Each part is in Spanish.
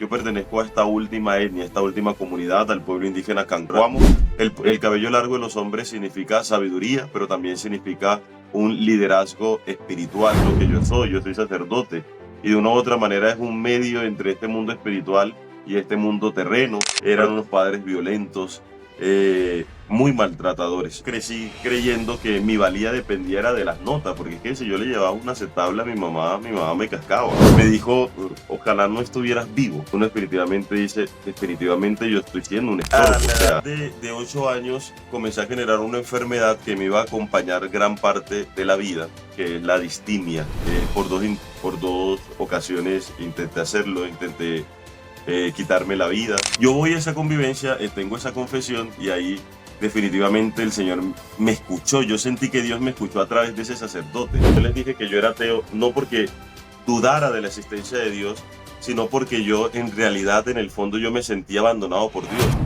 Yo pertenezco a esta última etnia, a esta última comunidad, al pueblo indígena Cancuamo. El cabello largo de los hombres significa sabiduría, pero también significa un liderazgo espiritual, lo que yo soy sacerdote. Y de una u otra manera es un medio entre este mundo espiritual y este mundo terreno. Eran unos padres violentos, muy maltratadores. Crecí creyendo que mi valía dependiera de las notas, porque es que si yo le llevaba una aceptable a mi mamá me cascaba. Me dijo, ojalá no estuvieras vivo. Uno espiritualmente dice, definitivamente yo estoy siendo un estorbo. A la edad de 8 años comencé a generar una enfermedad que me iba a acompañar gran parte de la vida, que es la distimia. Por dos ocasiones intenté hacerlo, intenté quitarme la vida. Yo voy a esa convivencia, tengo esa confesión y ahí definitivamente el Señor me escuchó. Yo sentí que Dios me escuchó a través de ese sacerdote. Yo les dije que yo era ateo no porque dudara de la existencia de Dios, sino porque yo en realidad en el fondo yo me sentía abandonado por Dios.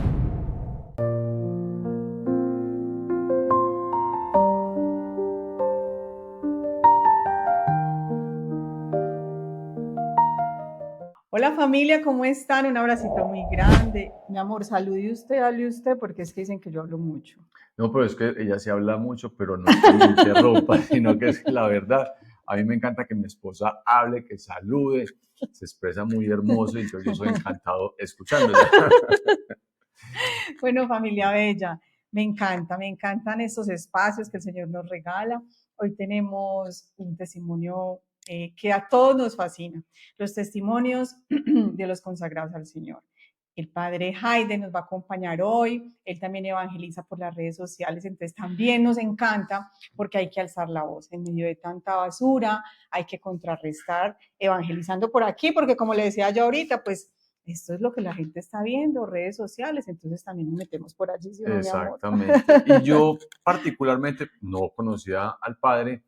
Hola familia, ¿cómo están? Un abracito muy grande. Mi amor, salude usted, hable usted, porque es que dicen que yo hablo mucho. No, pero es que ella sí habla mucho, pero no es que me interrumpa, sino que es que la verdad, a mí me encanta que mi esposa hable, que salude, se expresa muy hermoso y entonces yo soy encantado escuchándola. Bueno, familia bella, me encantan estos espacios que el Señor nos regala. Hoy tenemos un testimonio que a todos nos fascina, los testimonios de los consagrados al Señor. El padre Jaide nos va a acompañar hoy, él también evangeliza por las redes sociales, entonces también nos encanta porque hay que alzar la voz en medio de tanta basura, hay que contrarrestar evangelizando por aquí, porque como le decía yo ahorita, pues esto es lo que la gente está viendo, redes sociales, entonces también nos metemos por allí, ¿sí o no, mi amor? Exactamente. Y yo particularmente no conocía al padre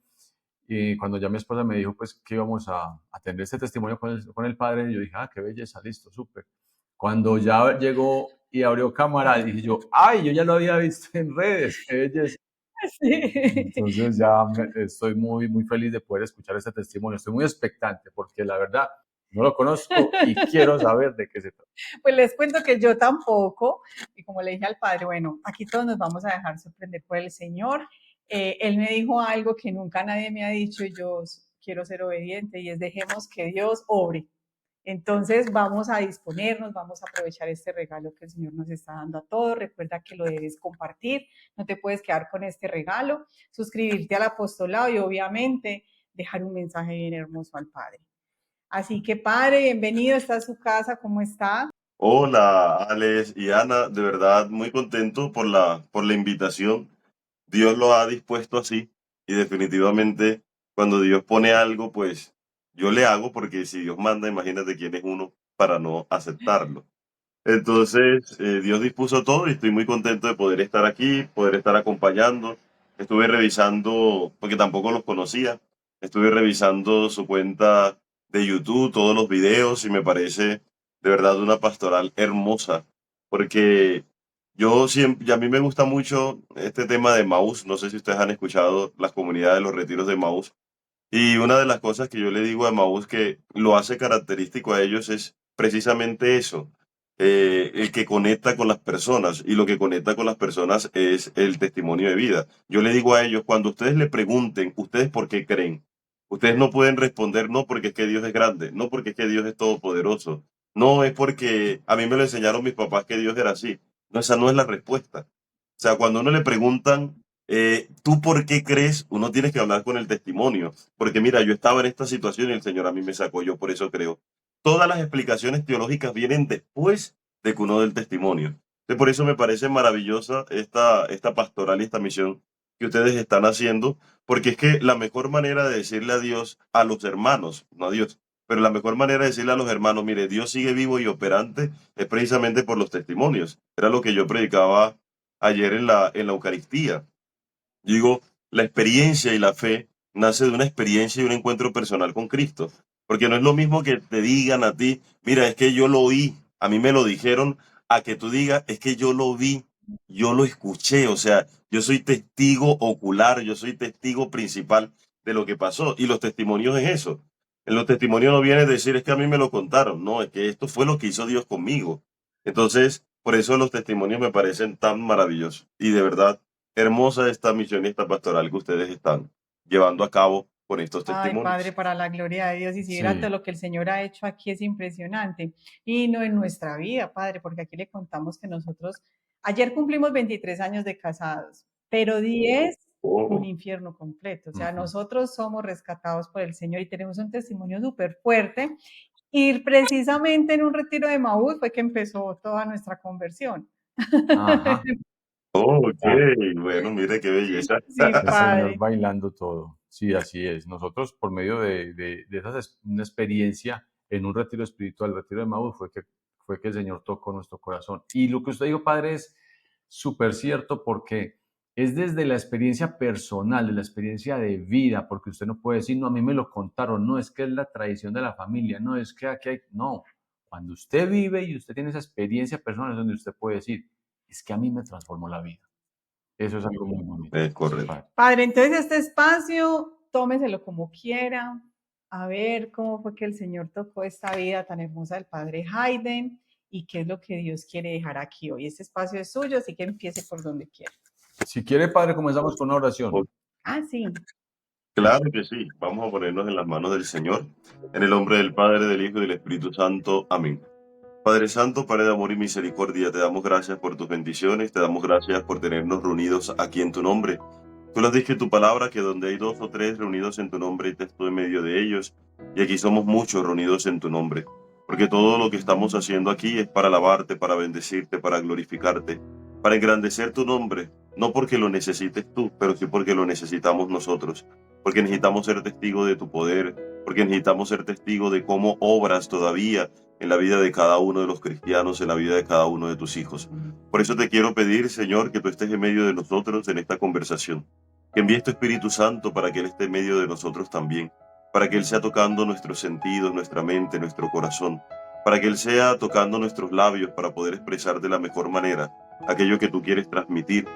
y cuando ya mi esposa me dijo pues que íbamos a tener este testimonio con el padre, yo dije, ah, qué belleza, listo, súper. Cuando ya llegó y abrió cámara, dije yo, ay, yo ya lo había visto en redes, qué belleza. Sí. Entonces ya estoy muy feliz de poder escuchar este testimonio. Estoy muy expectante porque la verdad no lo conozco y quiero saber de qué se trata. Pues les cuento que yo tampoco, y como le dije al padre, bueno, aquí todos nos vamos a dejar sorprender por el Señor. Él me dijo algo que nunca nadie me ha dicho y yo quiero ser obediente y es dejemos que Dios obre. Entonces vamos a disponernos, vamos a aprovechar este regalo que el Señor nos está dando a todos. Recuerda que lo debes compartir, no te puedes quedar con este regalo, suscribirte al apostolado y obviamente dejar un mensaje bien hermoso al Padre. Así que Padre, bienvenido, está en su casa, ¿cómo está? Hola, Alex y Ana, de verdad muy contento por la invitación. Dios lo ha dispuesto así y definitivamente cuando Dios pone algo, pues yo le hago porque si Dios manda, imagínate quién es uno para no aceptarlo. Entonces, Dios dispuso todo y estoy muy contento de poder estar aquí, poder estar acompañando. Estuve revisando, porque tampoco los conocía, estuve revisando su cuenta de YouTube, todos los videos y me parece de verdad una pastoral hermosa, porque yo siempre, y a mí me gusta mucho este tema de Maús, no sé si ustedes han escuchado las comunidades de los retiros de Maús, y una de las cosas que yo le digo a Maús que lo hace característico a ellos es precisamente eso, el que conecta con las personas y lo que conecta con las personas es el testimonio de vida. Yo le digo a ellos, cuando ustedes le pregunten, ¿ustedes por qué creen? Ustedes no pueden responder, no porque es que Dios es grande, no porque es que Dios es todopoderoso, no es porque a mí me lo enseñaron mis papás que Dios era así. No, esa no es la respuesta. O sea, cuando uno le preguntan, ¿tú por qué crees? Uno tiene que hablar con el testimonio. Porque mira, yo estaba en esta situación y el Señor a mí me sacó, yo por eso creo. Todas las explicaciones teológicas vienen después de que uno dé el testimonio. Entonces, por eso me parece maravillosa esta pastoral y esta misión que ustedes están haciendo, porque es que la mejor manera de decirle a Dios, a los hermanos, no a Dios, pero la mejor manera de decirle a los hermanos, mire, Dios sigue vivo y operante, es precisamente por los testimonios. Era lo que yo predicaba ayer en la Eucaristía. Digo, la experiencia y la fe nace de una experiencia y un encuentro personal con Cristo. Porque no es lo mismo que te digan a ti, mira, es que yo lo oí, a mí me lo dijeron, a que tú digas, es que yo lo vi, yo lo escuché, o sea, yo soy testigo ocular, yo soy testigo principal de lo que pasó. Y los testimonios es eso. En los testimonios no viene a decir, es que a mí me lo contaron, no, es que esto fue lo que hizo Dios conmigo. Entonces, por eso los testimonios me parecen tan maravillosos. Y de verdad, hermosa esta misión y esta pastoral que ustedes están llevando a cabo con estos Ay, Padre, testimonios. para la gloria de Dios. Y si viera todo Sí, lo que el Señor ha hecho aquí es impresionante. Y no en nuestra vida, Padre, porque aquí le contamos que nosotros, ayer cumplimos 23 años de casados, pero 10 un Oh, infierno completo. O sea, ujú. nosotros somos rescatados por el Señor y tenemos un testimonio súper fuerte. Y precisamente en un retiro de Maús fue que empezó toda nuestra conversión. Ajá, oh, ok, ya. bueno, mire qué belleza. Sí, El Señor Padre. bailando todo. Sí, así es. Nosotros, por medio de una experiencia en un retiro espiritual, el retiro de Maús, fue que el Señor tocó nuestro corazón. Y lo que usted dijo, Padre, es súper cierto porque es desde la experiencia personal, de la experiencia de vida, porque usted no puede decir, no, a mí me lo contaron, no, es que es la tradición de la familia, no, es que aquí hay, no. Cuando usted vive y usted tiene esa experiencia personal, es donde usted puede decir, es que a mí me transformó la vida. Eso es algo muy bonito. Es Sí, correcto. padre. Padre, entonces este espacio, tómeselo como quiera, a ver cómo fue que el Señor tocó esta vida tan hermosa del Padre Hayden y qué es lo que Dios quiere dejar aquí hoy. Este espacio es suyo, así que empiece por donde quiera. Si quiere, padre, comenzamos con una oración. Ah, sí. Claro que sí, vamos a ponernos en las manos del Señor, en el nombre del Padre, del Hijo y del Espíritu Santo. Amén. Padre Santo, Padre de amor y misericordia, te damos gracias por tus bendiciones, te damos gracias por tenernos reunidos aquí en tu nombre. Tú lo has dicho en tu palabra, que donde hay dos o tres reunidos en tu nombre, te estoy en medio de ellos, y aquí somos muchos reunidos en tu nombre, porque todo lo que estamos haciendo aquí es para alabarte, para bendecirte, para glorificarte, para engrandecer tu nombre, no porque lo necesites tú, pero sí porque lo necesitamos nosotros, porque necesitamos ser testigos de tu poder, porque necesitamos ser testigos de cómo obras todavía en la vida de cada uno de los cristianos, en la vida de cada uno de tus hijos. Por eso te quiero pedir, Señor, que tú estés en medio de nosotros en esta conversación, que envíes tu Espíritu Santo para que Él esté en medio de nosotros también, para que Él sea tocando nuestros sentidos, nuestra mente, nuestro corazón, para que Él sea tocando nuestros labios para poder expresar de la mejor manera aquello que tú quieres transmitir.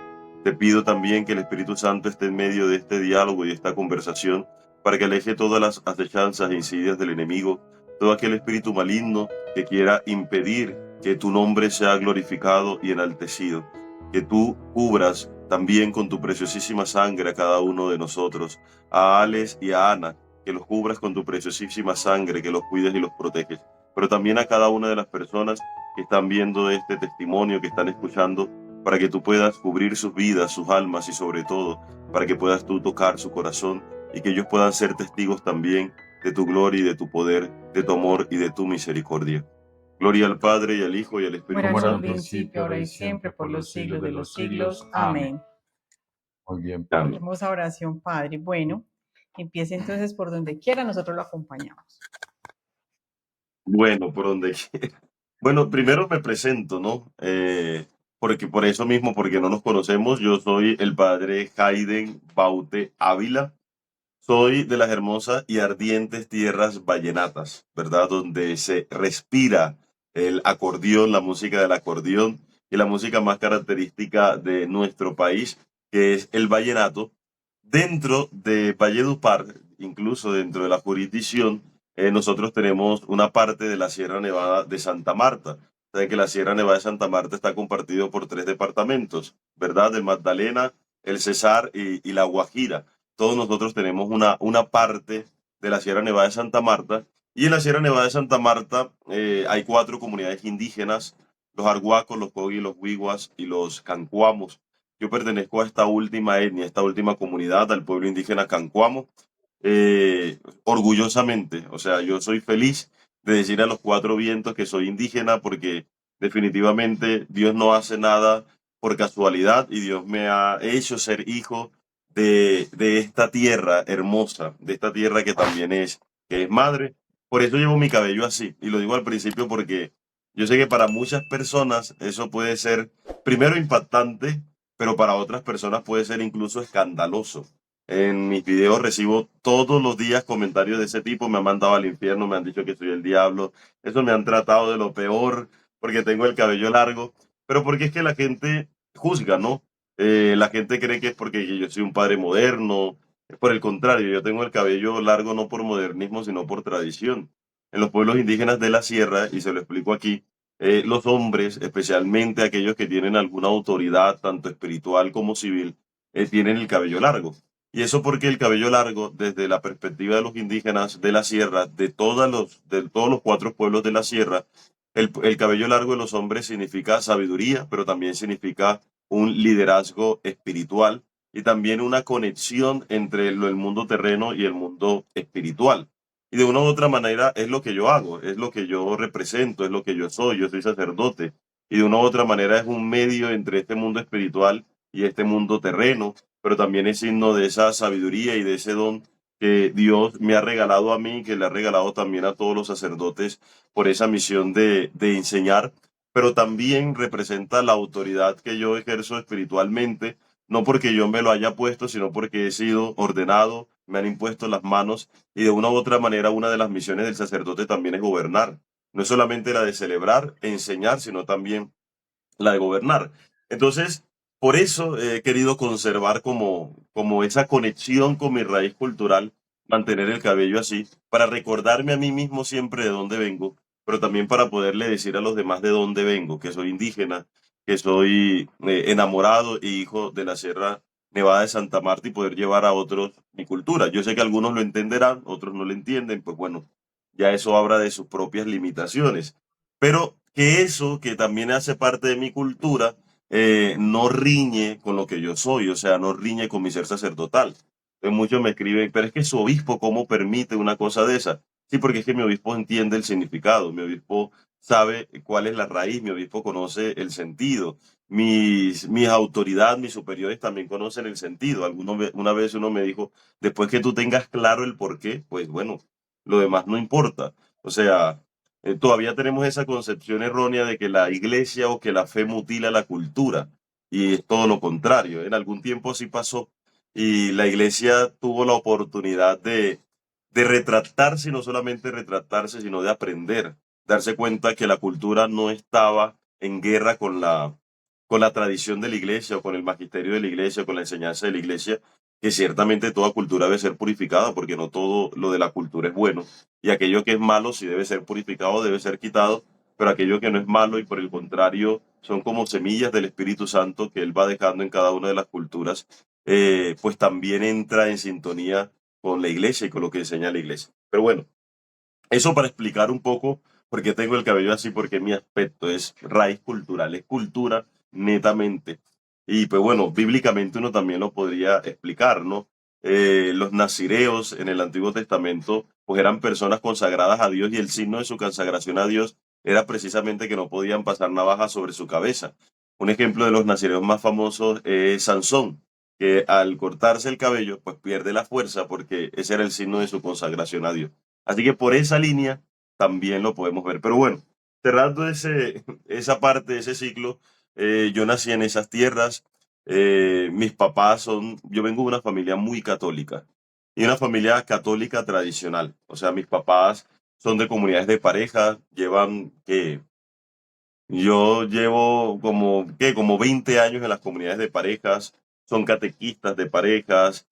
Te pido también que el Espíritu Santo esté en medio de este diálogo y esta conversación para que aleje todas las acechanzas e insidias del enemigo, todo aquel espíritu maligno que quiera impedir que tu nombre sea glorificado y enaltecido, que tú cubras también con tu preciosísima sangre a cada uno de nosotros, a Alex y a Ana, que los cubras con tu preciosísima sangre, que los cuides y los proteges, pero también a cada una de las personas que están viendo este testimonio, que están escuchando, para que tú puedas cubrir sus vidas, sus almas y sobre todo, para que puedas tú tocar su corazón y que ellos puedan ser testigos también de tu gloria y de tu poder, de tu amor y de tu misericordia. Gloria al Padre y al Hijo y al Fuera Espíritu Como en era en un un Santo. principio, principio, ahora ahora y y siempre, siempre, por por los los siglos siglos de de los los siglos. siglos. Amén. Amén. Muy bien, padre. Amén. Hermosa oración, Padre. Bueno, empiece entonces por donde quiera, nosotros lo acompañamos. Bueno, por donde quiera. Bueno, primero me presento, ¿no? Porque por eso mismo, porque no nos conocemos, yo soy el padre Hayden Baute Ávila. Soy de las hermosas y ardientes tierras vallenatas, ¿verdad? Donde se respira el acordeón, la música del acordeón y la música más característica de nuestro país, que es el vallenato. Dentro de Valledupar, incluso dentro de la jurisdicción, nosotros tenemos una parte de la Sierra Nevada de Santa Marta. Saben que la Sierra Nevada de Santa Marta está compartido por tres departamentos, ¿verdad? El Magdalena, el Cesar y la Guajira. Todos nosotros tenemos una parte de la Sierra Nevada de Santa Marta. Y en la Sierra Nevada de Santa Marta hay cuatro comunidades indígenas: los arhuacos, los cogi, los huiguas y los cancuamos. Yo pertenezco a esta última etnia, a esta última comunidad, al pueblo indígena cancuamo, orgullosamente. O sea, yo soy feliz de decir a los cuatro vientos que soy indígena, porque definitivamente Dios no hace nada por casualidad y Dios me ha hecho ser hijo de esta tierra hermosa, de esta tierra que es madre. Por eso llevo mi cabello así. Y lo digo al principio porque yo sé que para muchas personas eso puede ser primero impactante, pero para otras personas puede ser incluso escandaloso. En mis videos recibo todos los días comentarios de ese tipo, me han mandado al infierno, me han dicho que soy el diablo, eso me han tratado de lo peor porque tengo el cabello largo, pero porque es que la gente juzga, ¿no? La gente cree que es porque yo soy un padre moderno, Por el contrario, yo tengo el cabello largo no por modernismo, sino por tradición. En los pueblos indígenas de la sierra, y se lo explico aquí, los hombres, especialmente aquellos que tienen alguna autoridad, tanto espiritual como civil, tienen el cabello largo. Y eso porque el cabello largo, desde la perspectiva de los indígenas de la sierra, de todos los cuatro pueblos de la sierra, el cabello largo de los hombres significa sabiduría, pero también significa un liderazgo espiritual y también una conexión entre el mundo terreno y el mundo espiritual. Y de una u otra manera es lo que yo hago, es lo que yo represento, es lo que yo soy sacerdote. Y de una u otra manera es un medio entre este mundo espiritual y este mundo terreno, pero también es signo de esa sabiduría y de ese don que Dios me ha regalado a mí, que le ha regalado también a todos los sacerdotes por esa misión de enseñar, pero también representa la autoridad que yo ejerzo espiritualmente, no porque yo me lo haya puesto, sino porque he sido ordenado, me han impuesto las manos y de una u otra manera una de las misiones del sacerdote también es gobernar. No es solamente la de celebrar, enseñar, sino también la de gobernar. Entonces, por eso he querido conservar como esa conexión con mi raíz cultural, mantener el cabello así, para recordarme a mí mismo siempre de dónde vengo, pero también para poderle decir a los demás de dónde vengo, que soy indígena, que soy enamorado e hijo de la Sierra Nevada de Santa Marta y poder llevar a otros mi cultura. Yo sé que algunos lo entenderán, otros no lo entienden, pues bueno, ya eso habla de sus propias limitaciones. Pero que eso, que también hace parte de mi cultura, no riñe con lo que yo soy, o sea, no riñe con mi ser sacerdotal. Entonces muchos me escriben, pero es que su obispo, ¿cómo permite una cosa de esa? Sí, porque es que mi obispo entiende el significado, mi obispo sabe cuál es la raíz, mi obispo conoce el sentido, mis autoridades, mis superiores también conocen el sentido. Una vez uno me dijo, después que tú tengas claro el por qué, pues bueno, lo demás no importa. O sea, todavía tenemos esa concepción errónea de que la iglesia o que la fe mutila la cultura, y es todo lo contrario. En algún tiempo así pasó, y la iglesia tuvo la oportunidad de retratarse, y no solamente retratarse, sino de aprender, darse cuenta que la cultura no estaba en guerra con la tradición de la iglesia o con el magisterio de la iglesia o con la enseñanza de la iglesia, que ciertamente toda cultura debe ser purificada, porque no todo lo de la cultura es bueno y aquello que es malo, si debe ser purificado, debe ser quitado, pero aquello que no es malo y por el contrario son como semillas del Espíritu Santo que Él va dejando en cada una de las culturas, pues también entra en sintonía con la iglesia y con lo que enseña la iglesia. Pero bueno, eso para explicar un poco por qué tengo el cabello así, porque mi aspecto es raíz cultural, es cultura netamente. Y pues bueno, bíblicamente uno también lo podría explicar, ¿no? Los nazireos en el Antiguo Testamento pues eran personas consagradas a Dios y el signo de su consagración a Dios era precisamente que no podían pasar navaja sobre su cabeza. Un ejemplo de los nazireos más famosos es Sansón, que al cortarse el cabello pues pierde la fuerza porque ese era el signo de su consagración a Dios. Así que por esa línea también lo podemos ver. Pero bueno, cerrando esa parte, ese ciclo, yo nací en esas tierras. Mis papás yo vengo de una familia muy católica y una familia católica tradicional. O sea, mis papás son de comunidades de pareja, yo llevo como 20 años en las comunidades de parejas, son catequistas de parejas,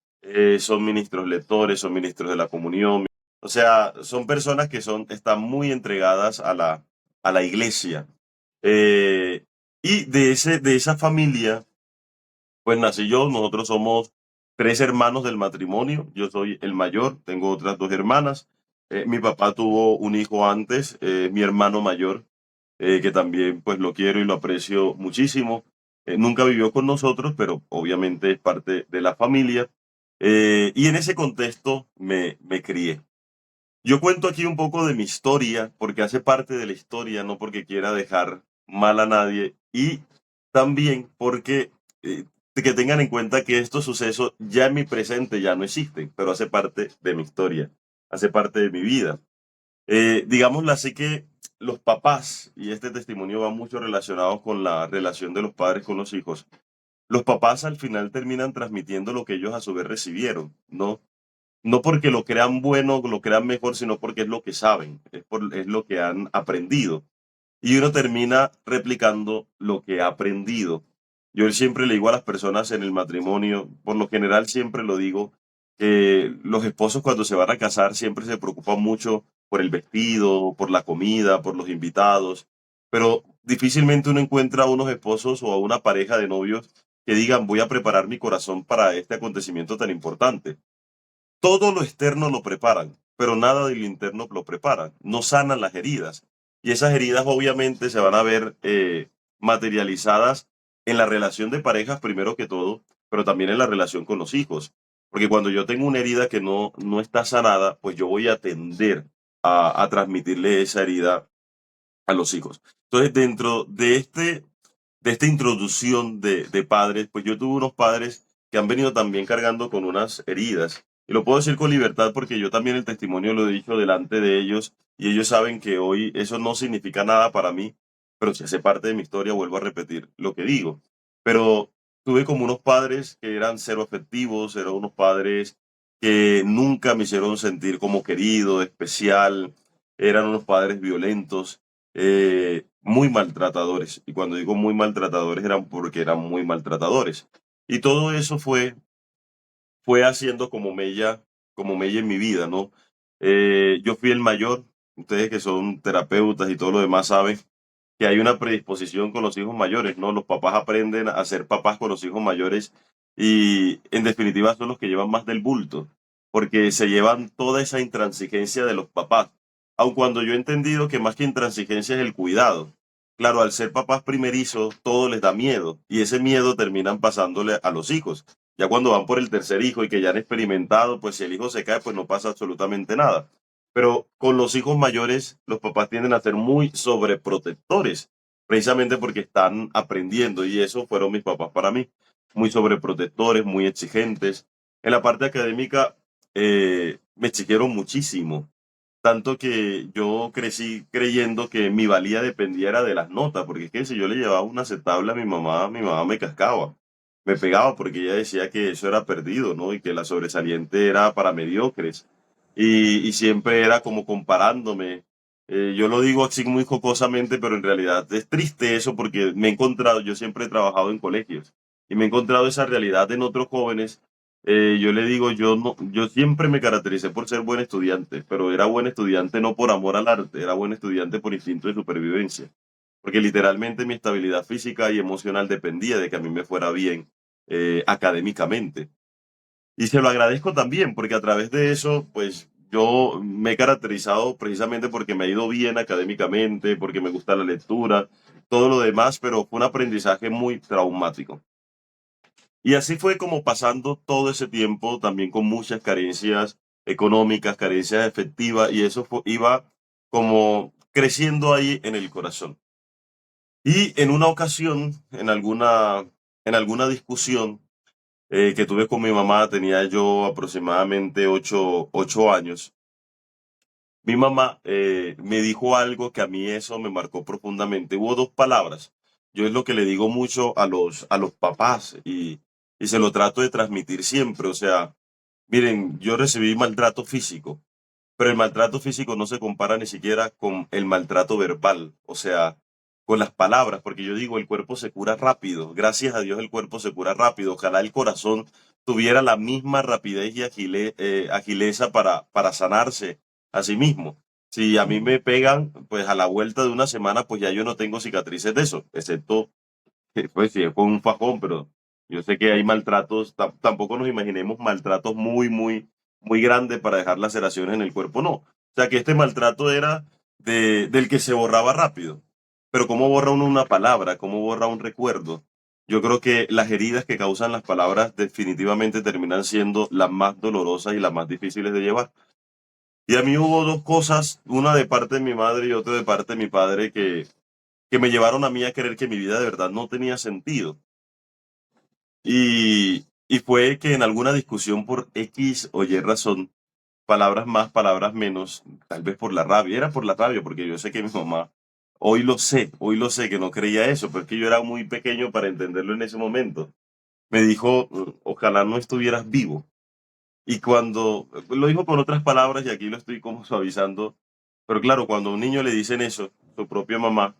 son ministros lectores, son ministros de la comunión. O sea, son personas que están muy entregadas a la iglesia. Eh, y de esa familia, pues nací yo, nosotros somos tres hermanos del matrimonio, yo soy el mayor, tengo otras dos hermanas. Mi papá tuvo un hijo antes, mi hermano mayor, que también pues lo quiero y lo aprecio muchísimo. Nunca vivió con nosotros, pero obviamente es parte de la familia. Y en ese contexto me crié. Yo cuento aquí un poco de mi historia, porque hace parte de la historia, no porque quiera dejar mal a nadie, y también porque que tengan en cuenta que estos sucesos ya en mi presente ya no existen, pero hace parte de mi historia, hace parte de mi vida. Digámoslo así que los papás, y este testimonio va mucho relacionado con la relación de los padres con los hijos, los papás al final terminan transmitiendo lo que ellos a su vez recibieron, ¿no? No porque lo crean bueno, lo crean mejor, sino porque es lo que saben, es lo que han aprendido. Y uno termina replicando lo que ha aprendido. Yo siempre le digo a las personas en el matrimonio, por lo general siempre lo digo, que los esposos cuando se van a casar siempre se preocupan mucho por el vestido, por la comida, por los invitados, pero difícilmente uno encuentra a unos esposos o a una pareja de novios que digan voy a preparar mi corazón para este acontecimiento tan importante. Todo lo externo lo preparan, pero nada de lo interno lo preparan. No sanan las heridas. Y esas heridas obviamente se van a ver materializadas en la relación de parejas primero que todo, pero también en la relación con los hijos. Porque cuando yo tengo una herida que no está sanada, pues yo voy a tender a transmitirle esa herida a los hijos. Entonces, dentro de esta introducción de padres, pues yo tuve unos padres que han venido también cargando con unas heridas. Y lo puedo decir con libertad porque yo también el testimonio lo he dicho delante de ellos y ellos saben que hoy eso no significa nada para mí, pero si hace parte de mi historia, vuelvo a repetir lo que digo. Pero tuve como unos padres que eran cero afectivos, eran unos padres que nunca me hicieron sentir como querido, especial, eran unos padres violentos, muy maltratadores. Y cuando digo muy maltratadores eran porque eran muy maltratadores. Y todo eso fue haciendo como mella en mi vida, ¿no? Yo fui el mayor, ustedes que son terapeutas y todo lo demás saben que hay una predisposición con los hijos mayores, ¿no? Los papás aprenden a ser papás con los hijos mayores y en definitiva son los que llevan más del bulto, porque se llevan toda esa intransigencia de los papás. Aun cuando yo he entendido que más que intransigencia es el cuidado. Claro, al ser papás primerizos, todo les da miedo y ese miedo terminan pasándole a los hijos. Ya cuando van por el tercer hijo y que ya han experimentado, pues si el hijo se cae, pues no pasa absolutamente nada. Pero con los hijos mayores, los papás tienden a ser muy sobreprotectores, precisamente porque están aprendiendo, y eso fueron mis papás para mí. Muy sobreprotectores, muy exigentes. En la parte académica, me exigieron muchísimo, tanto que yo crecí creyendo que mi valía dependiera de las notas, porque es que si yo le llevaba una aceptable a mi mamá me cascaba, me pegaba porque ella decía que eso era perdido, ¿no? Y que la sobresaliente era para mediocres. Y siempre era como comparándome. Yo lo digo así muy jocosamente, pero en realidad es triste eso porque me he encontrado, yo siempre he trabajado en colegios y me he encontrado esa realidad en otros jóvenes. Yo le digo, yo no, yo siempre me caractericé por ser buen estudiante, pero era buen estudiante no por amor al arte, era buen estudiante por instinto de supervivencia, porque literalmente mi estabilidad física y emocional dependía de que a mí me fuera bien académicamente. Y se lo agradezco también, porque a través de eso, pues yo me he caracterizado precisamente porque me ha ido bien académicamente, porque me gusta la lectura, todo lo demás, pero fue un aprendizaje muy traumático. Y así fue como pasando todo ese tiempo, también con muchas carencias económicas, carencias efectivas, y eso iba como creciendo ahí en el corazón. Y en una ocasión, en alguna discusión que tuve con mi mamá, tenía yo aproximadamente 8 años. Mi mamá me dijo algo que a mí eso me marcó profundamente. Hubo dos palabras. Yo es lo que le digo mucho a los papás y se lo trato de transmitir siempre. O sea, miren, yo recibí maltrato físico, pero el maltrato físico no se compara ni siquiera con el maltrato verbal, o sea, con las palabras, porque yo digo, el cuerpo se cura rápido, gracias a Dios el cuerpo se cura rápido, ojalá el corazón tuviera la misma rapidez y agileza para sanarse a sí mismo. Si a mí me pegan, pues a la vuelta de una semana, pues ya yo no tengo cicatrices de eso, excepto pues sí, es con un fajón, pero yo sé que hay maltratos, tampoco nos imaginemos maltratos muy grandes para dejar laceraciones en el cuerpo, no. O sea que este maltrato era del que se borraba rápido. Pero ¿cómo borra uno una palabra? ¿Cómo borra un recuerdo? Yo creo que las heridas que causan las palabras definitivamente terminan siendo las más dolorosas y las más difíciles de llevar. Y a mí hubo dos cosas, una de parte de mi madre y otra de parte de mi padre, que me llevaron a mí a creer que mi vida de verdad no tenía sentido. Y fue que en alguna discusión por X o Y razón, palabras más, palabras menos, tal vez por la rabia, era por la rabia, porque yo sé que mi mamá, hoy lo sé que no creía eso, pero es que yo era muy pequeño para entenderlo en ese momento. Me dijo, ojalá no estuvieras vivo. Y cuando, lo dijo con otras palabras y aquí lo estoy como suavizando, pero claro, cuando a un niño le dicen eso, su propia mamá,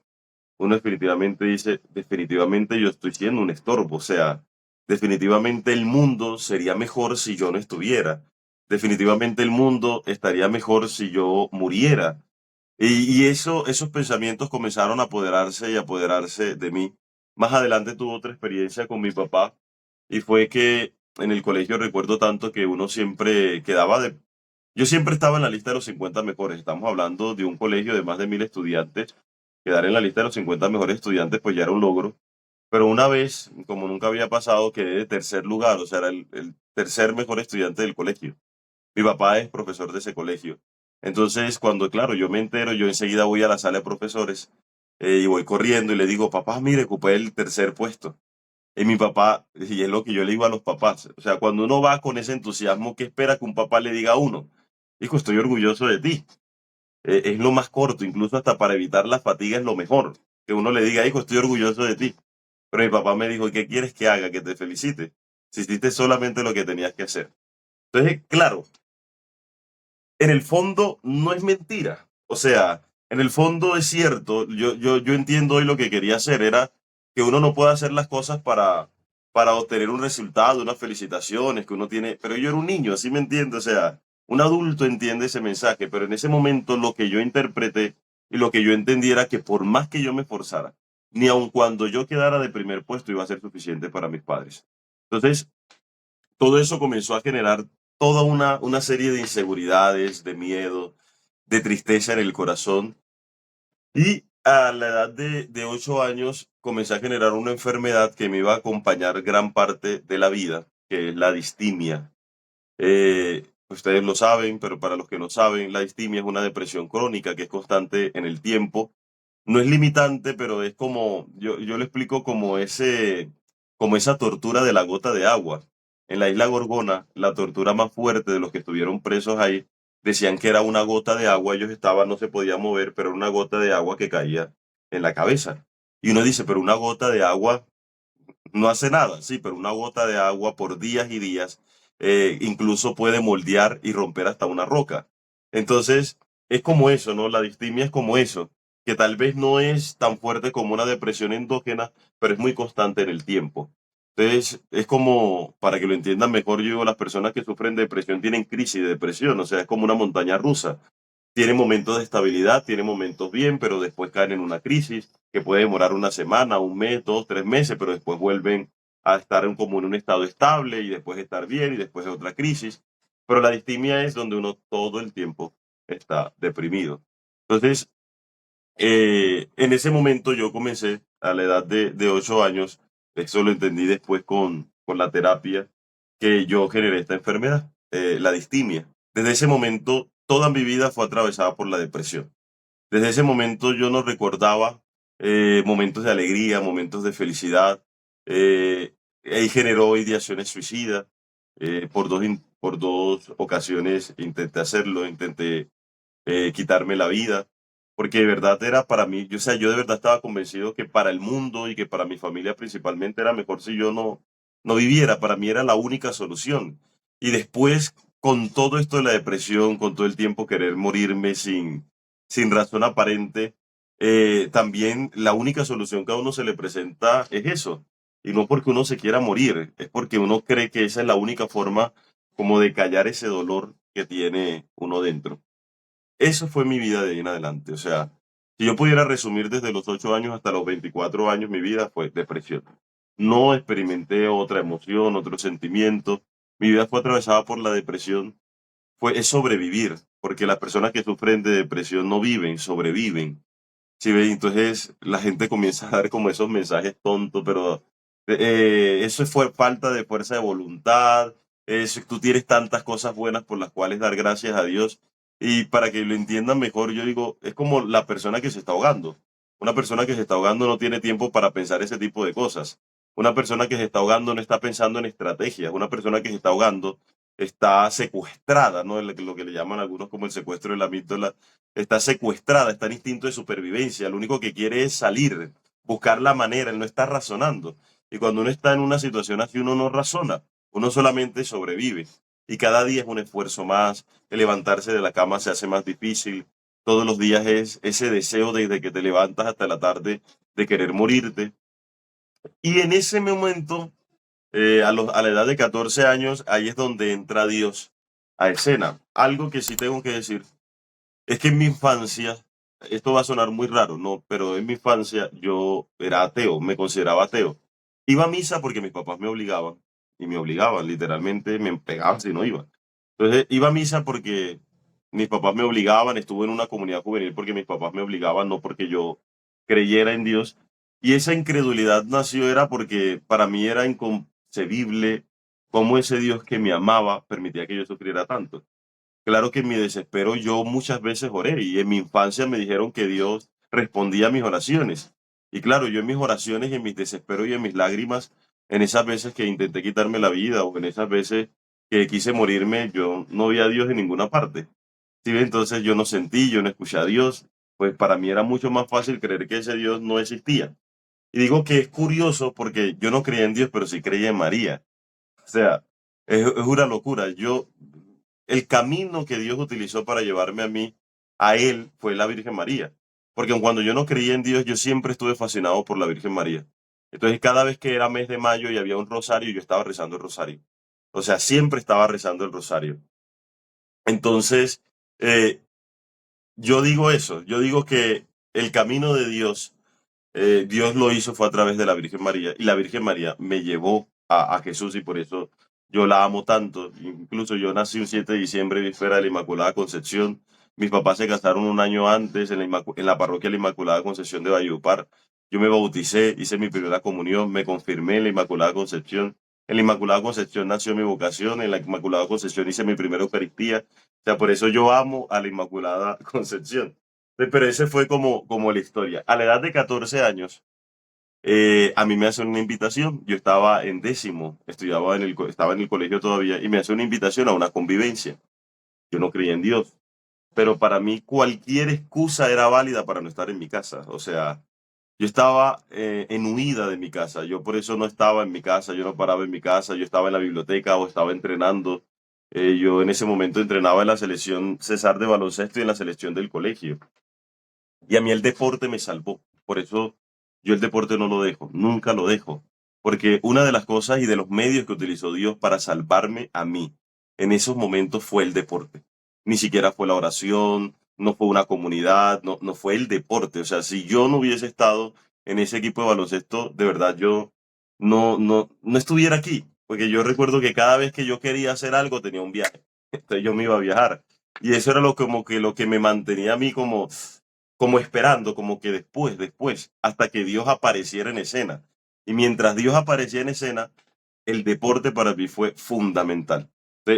uno definitivamente dice, definitivamente yo estoy siendo un estorbo, o sea, definitivamente el mundo sería mejor si yo no estuviera. definitivamente el mundo estaría mejor si yo muriera. Esos pensamientos comenzaron a apoderarse y apoderarse de mí. Más adelante tuve otra experiencia con mi papá y fue que en el colegio recuerdo tanto que uno siempre quedaba de... Yo siempre estaba en la lista de los 50 mejores. Estamos hablando de un colegio de más de 1.000 estudiantes. Quedar en la lista de los 50 mejores estudiantes pues ya era un logro. Pero una vez, como nunca había pasado, quedé de tercer lugar, o sea, era el tercer mejor estudiante del colegio. Mi papá es profesor de ese colegio. Entonces, cuando, claro, yo me entero, yo enseguida voy a la sala de profesores y voy corriendo y le digo, papá, mire, ocupé el tercer puesto. Y mi papá, y es lo que yo le digo a los papás, o sea, cuando uno va con ese entusiasmo, ¿qué espera que un papá le diga a uno? Hijo, estoy orgulloso de ti. Es lo más corto, incluso hasta para evitar la fatiga es lo mejor. Que uno le diga, hijo, estoy orgulloso de ti. Pero mi papá me dijo, ¿qué quieres que haga? Que te felicite. Si hiciste solamente lo que tenías que hacer. Entonces, claro, en el fondo no es mentira. O sea, en el fondo es cierto. Yo entiendo hoy lo que quería hacer era que uno no puede hacer las cosas para obtener un resultado, unas felicitaciones que uno tiene. Pero yo era un niño, ¿así me entiende? O sea, un adulto entiende ese mensaje, pero en ese momento lo que yo interpreté y lo que yo entendí era que por más que yo me esforzara, ni aun cuando yo quedara de primer puesto iba a ser suficiente para mis padres. Entonces, todo eso comenzó a generar toda una serie de inseguridades, de miedo, de tristeza en el corazón. Y a la edad de 8 años comencé a generar una enfermedad que me iba a acompañar gran parte de la vida, que es la distimia. Ustedes lo saben, pero para los que no saben, la distimia es una depresión crónica que es constante en el tiempo. No es limitante, pero es como, yo le explico como esa tortura de la gota de agua. En la isla Gorgona, la tortura más fuerte de los que estuvieron presos ahí, decían que era una gota de agua, ellos estaban, no se podían mover, pero era una gota de agua que caía en la cabeza. Y uno dice, pero una gota de agua no hace nada, sí, pero una gota de agua por días y días incluso puede moldear y romper hasta una roca. Entonces, es como eso, ¿no? La distimia es como eso, que tal vez no es tan fuerte como una depresión endógena, pero es muy constante en el tiempo. Entonces, es como, para que lo entiendan mejor, yo digo, las personas que sufren depresión tienen crisis de depresión, o sea, es como una montaña rusa. Tiene momentos de estabilidad, tiene momentos bien, pero después caen en una crisis que puede demorar una semana, un mes, 2, 3 meses, pero después vuelven a estar como en un estado estable y después estar bien y después de otra crisis. Pero la distimia es donde uno todo el tiempo está deprimido. Entonces, en ese momento yo comencé a la edad de 8 años, eso lo entendí después con la terapia, que yo generé esta enfermedad, la distimia. Desde ese momento, toda mi vida fue atravesada por la depresión. Desde ese momento yo no recordaba momentos de alegría, momentos de felicidad. Ahí generó ideaciones suicidas. Por dos ocasiones intenté hacerlo, intenté quitarme la vida, porque de verdad era para mí, o sea, yo de verdad estaba convencido que para el mundo y que para mi familia principalmente era mejor si yo no viviera, para mí era la única solución. Y después, con todo esto de la depresión, con todo el tiempo querer morirme sin razón aparente, también la única solución que a uno se le presenta es eso. Y no porque uno se quiera morir, es porque uno cree que esa es la única forma como de callar ese dolor que tiene uno dentro. Eso fue mi vida de ahí en adelante. O sea, si yo pudiera resumir desde los 8 años hasta los 24 años, mi vida fue depresión. No experimenté otra emoción, otro sentimiento. Mi vida fue atravesada por la depresión. Es sobrevivir, porque las personas que sufren de depresión no viven, sobreviven. ¿Sí ve? Entonces la gente comienza a dar como esos mensajes tontos, pero eso fue falta de fuerza de voluntad. Tú tienes tantas cosas buenas por las cuales dar gracias a Dios. Y para que lo entiendan mejor, yo digo, es como la persona que se está ahogando. Una persona que se está ahogando no tiene tiempo para pensar ese tipo de cosas. Una persona que se está ahogando no está pensando en estrategias. Una persona que se está ahogando está secuestrada, ¿no? Lo que le llaman algunos como el secuestro de la amígdala. Está secuestrada, está en instinto de supervivencia, lo único que quiere es salir, buscar la manera, él no está razonando. Y cuando uno está en una situación así, uno no razona, uno solamente sobrevive. Y cada día es un esfuerzo más, el levantarse de la cama se hace más difícil, todos los días es ese deseo desde que te levantas hasta la tarde de querer morirte. Y en ese momento, a la edad de 14 años, ahí es donde entra Dios a escena. Algo que sí tengo que decir es que en mi infancia, esto va a sonar muy raro, ¿no? Pero en mi infancia yo era ateo, me consideraba ateo. Iba a misa porque mis papás me obligaban, y me obligaban, literalmente me pegaban si no iba. Entonces iba a misa porque mis papás me obligaban, estuve en una comunidad juvenil porque mis papás me obligaban, no porque yo creyera en Dios. Y esa incredulidad nació era porque para mí era inconcebible cómo ese Dios que me amaba permitía que yo sufriera tanto. Claro que en mi desespero yo muchas veces oré y en mi infancia me dijeron que Dios respondía a mis oraciones. Y claro, yo en mis oraciones, en mis desesperos y en mis lágrimas, en esas veces que intenté quitarme la vida o en esas veces que quise morirme, yo no vi a Dios en ninguna parte. ¿Sí ve? Entonces yo no sentí, yo no escuché a Dios, pues para mí era mucho más fácil creer que ese Dios no existía. Y digo que es curioso porque yo no creía en Dios, pero sí creía en María. O sea, es una locura. El camino que Dios utilizó para llevarme a mí, a Él, fue la Virgen María. Porque aun cuando yo no creía en Dios, yo siempre estuve fascinado por la Virgen María. Entonces, cada vez que era mes de mayo y había un rosario, yo estaba rezando el rosario. O sea, siempre estaba rezando el rosario. Entonces, eh, yo digo eso, yo digo que el camino de Dios, Dios lo hizo fue a través de la Virgen María y la Virgen María me llevó a Jesús y por eso yo la amo tanto. Incluso yo nací un 7 de diciembre, víspera de la Inmaculada Concepción. Mis papás se casaron un año antes en la parroquia de la Inmaculada Concepción de Valledupar. Yo me bauticé, hice mi primera comunión, me confirmé en la Inmaculada Concepción. En la Inmaculada Concepción nació mi vocación, en la Inmaculada Concepción hice mi primera Eucaristía. O sea, por eso yo amo a la Inmaculada Concepción. Pero ese fue como la historia. A la edad de 14 años, a mí me hacen una invitación. Yo estaba en décimo, estudiaba estaba en el colegio todavía, y me hace una invitación a una convivencia. Yo no creía en Dios, pero para mí cualquier excusa era válida para no estar en mi casa. O sea, yo estaba en huida de mi casa. Yo por eso no estaba en mi casa, yo no paraba en mi casa, yo estaba en la biblioteca o estaba entrenando. Yo en ese momento entrenaba en la selección Cesar de baloncesto y en la selección del colegio. Y a mí el deporte me salvó. Por eso yo el deporte no lo dejo, nunca lo dejo. Porque una de las cosas y de los medios que utilizó Dios para salvarme a mí en esos momentos fue el deporte. Ni siquiera fue la oración, no fue una comunidad, no fue el deporte. O sea, si yo no hubiese estado en ese equipo de baloncesto, de verdad yo no estuviera aquí. Porque yo recuerdo que cada vez que yo quería hacer algo tenía un viaje. Entonces yo me iba a viajar. Y eso era lo que me mantenía a mí como esperando, como que después, hasta que Dios apareciera en escena. Y mientras Dios aparecía en escena, el deporte para mí fue fundamental.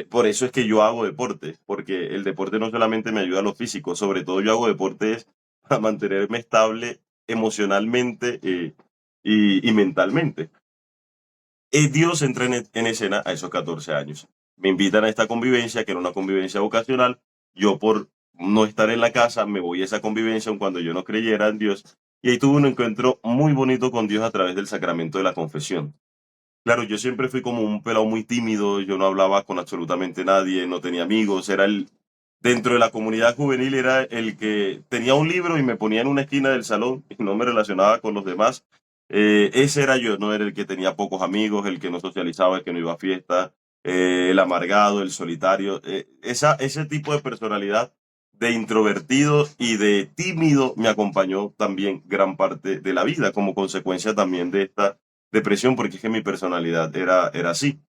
Por eso es que yo hago deporte, porque el deporte no solamente me ayuda a lo físico, sobre todo yo hago deportes para mantenerme estable emocionalmente y mentalmente. Dios entra en escena a esos 14 años. Me invitan a esta convivencia, que era una convivencia vocacional. Yo por no estar en la casa me voy a esa convivencia aun cuando yo no creyera en Dios. Y ahí tuve un encuentro muy bonito con Dios a través del sacramento de la confesión. Claro, yo siempre fui como un pelado muy tímido, yo no hablaba con absolutamente nadie, no tenía amigos, dentro de la comunidad juvenil era el que tenía un libro y me ponía en una esquina del salón y no me relacionaba con los demás. Ese era yo, no era el que tenía pocos amigos, el que no socializaba, el que no iba a fiesta, el amargado, el solitario. Ese tipo de personalidad de introvertido y de tímido me acompañó también gran parte de la vida, como consecuencia también de esta depresión, porque es que mi personalidad era así.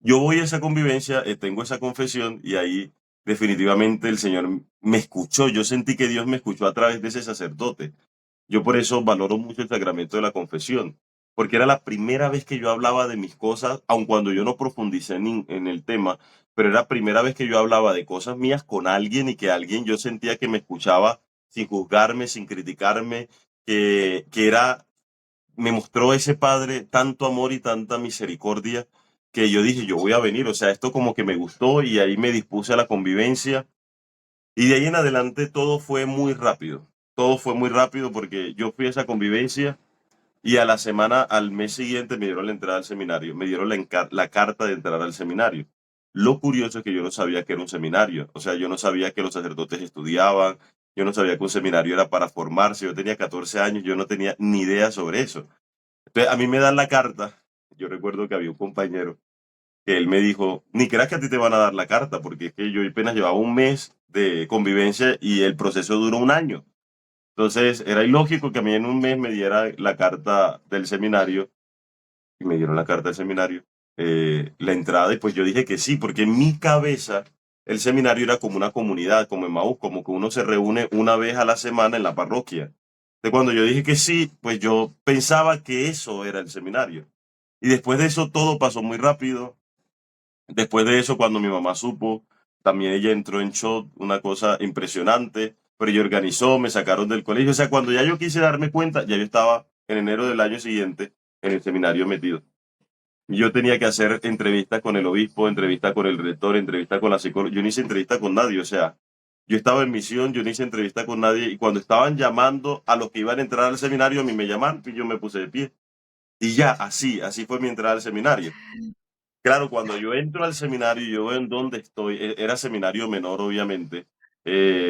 Yo voy a esa convivencia, tengo esa confesión y ahí definitivamente el Señor me escuchó. Yo sentí que Dios me escuchó a través de ese sacerdote. Yo por eso valoro mucho el sacramento de la confesión, porque era la primera vez que yo hablaba de mis cosas, aun cuando yo no profundicé en el tema, pero era la primera vez que yo hablaba de cosas mías con alguien y que alguien yo sentía que me escuchaba sin juzgarme, sin criticarme, que me mostró ese Padre tanto amor y tanta misericordia que yo dije, yo voy a venir, o sea, esto como que me gustó y ahí me dispuse a la convivencia y de ahí en adelante todo fue muy rápido porque yo fui a esa convivencia y a la semana, al mes siguiente me dieron la entrada al seminario, me dieron la carta de entrar al seminario. Lo curioso es que yo no sabía que era un seminario, o sea, yo no sabía que los sacerdotes estudiaban, yo no sabía que un seminario era para formarse, yo tenía 14 años, yo no tenía ni idea sobre eso. Entonces, a mí me dan la carta. Yo recuerdo que había un compañero que él me dijo, ni creas que a ti te van a dar la carta, porque es que yo apenas llevaba un mes de convivencia y el proceso duró un año. Entonces era ilógico que a mí en un mes me diera la carta del seminario y me dieron la carta del seminario, la entrada, y pues yo dije que sí, porque en mi cabeza el seminario era como una comunidad, como Emmaús, como que uno se reúne una vez a la semana en la parroquia. De cuando yo dije que sí, pues yo pensaba que eso era el seminario. Y después de eso todo pasó muy rápido. Después de eso, cuando mi mamá supo, también ella entró en shock, una cosa impresionante, pero ella organizó, me sacaron del colegio. O sea, cuando ya yo quise darme cuenta, ya yo estaba en enero del año siguiente en el seminario metido. Y yo tenía que hacer entrevistas con el obispo, entrevistas con el rector, entrevistas con la psicóloga. Yo no hice entrevista con nadie, o sea, yo estaba en misión, yo no hice entrevista con nadie. Y cuando estaban llamando a los que iban a entrar al seminario, a mí me llamaron y yo me puse de pie. Y ya, así fue mi entrada al seminario. Claro, cuando yo entro al seminario, yo veo en dónde estoy, era seminario menor, obviamente,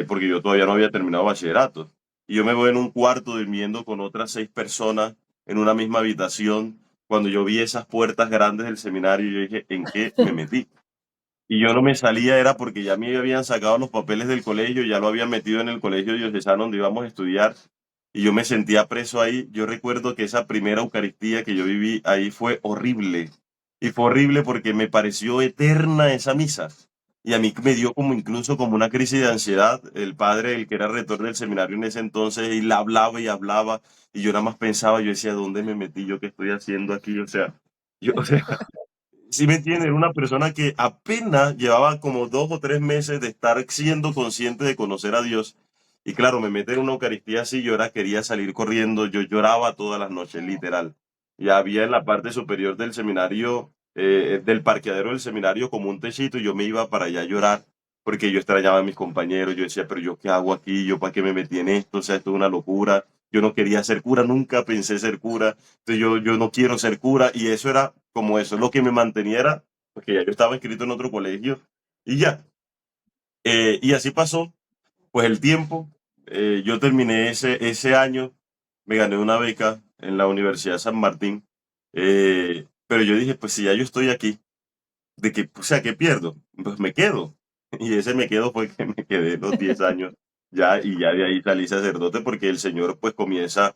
porque yo todavía no había terminado bachillerato. Y yo me voy en un cuarto durmiendo con otras 6 personas en una misma habitación. Cuando yo vi esas puertas grandes del seminario, yo dije, ¿en qué me metí? Y yo no me salía, era porque ya me habían sacado los papeles del colegio, ya lo habían metido en el colegio diocesano donde íbamos a estudiar. Y yo me sentía preso ahí. Yo recuerdo que esa primera Eucaristía que yo viví ahí fue horrible. Y fue horrible porque me pareció eterna esa misa. Y a mí me dio como incluso como una crisis de ansiedad. El padre, el que era rector del seminario en ese entonces, y la hablaba y hablaba. Y yo nada más pensaba, yo decía, ¿dónde me metí? ¿Yo qué estoy haciendo aquí? O sea, o sea, sí me entiende, era una persona que apenas llevaba como 2 o 3 meses de estar siendo consciente de conocer a Dios. Y claro, me meten en una Eucaristía así, yo era, quería salir corriendo, yo lloraba todas las noches, literal. Y había en la parte superior del seminario, del parqueadero del seminario, como un techito, y yo me iba para allá a llorar, porque yo extrañaba a mis compañeros, yo decía, pero yo qué hago aquí, yo para qué me metí en esto, o sea, esto es una locura. Yo no quería ser cura, nunca pensé ser cura, entonces yo no quiero ser cura, y eso era como eso, lo que me mantenía era, porque ya yo estaba inscrito en otro colegio, y ya. Y así pasó, pues el tiempo, yo terminé ese año, me gané una beca en la Universidad de San Martín, pero yo dije, pues si ya yo estoy aquí, de que, o sea, ¿qué pierdo? Pues me quedo. Y ese me quedo fue que me quedé los 10 años ya, y ya de ahí salí sacerdote porque el Señor pues comienza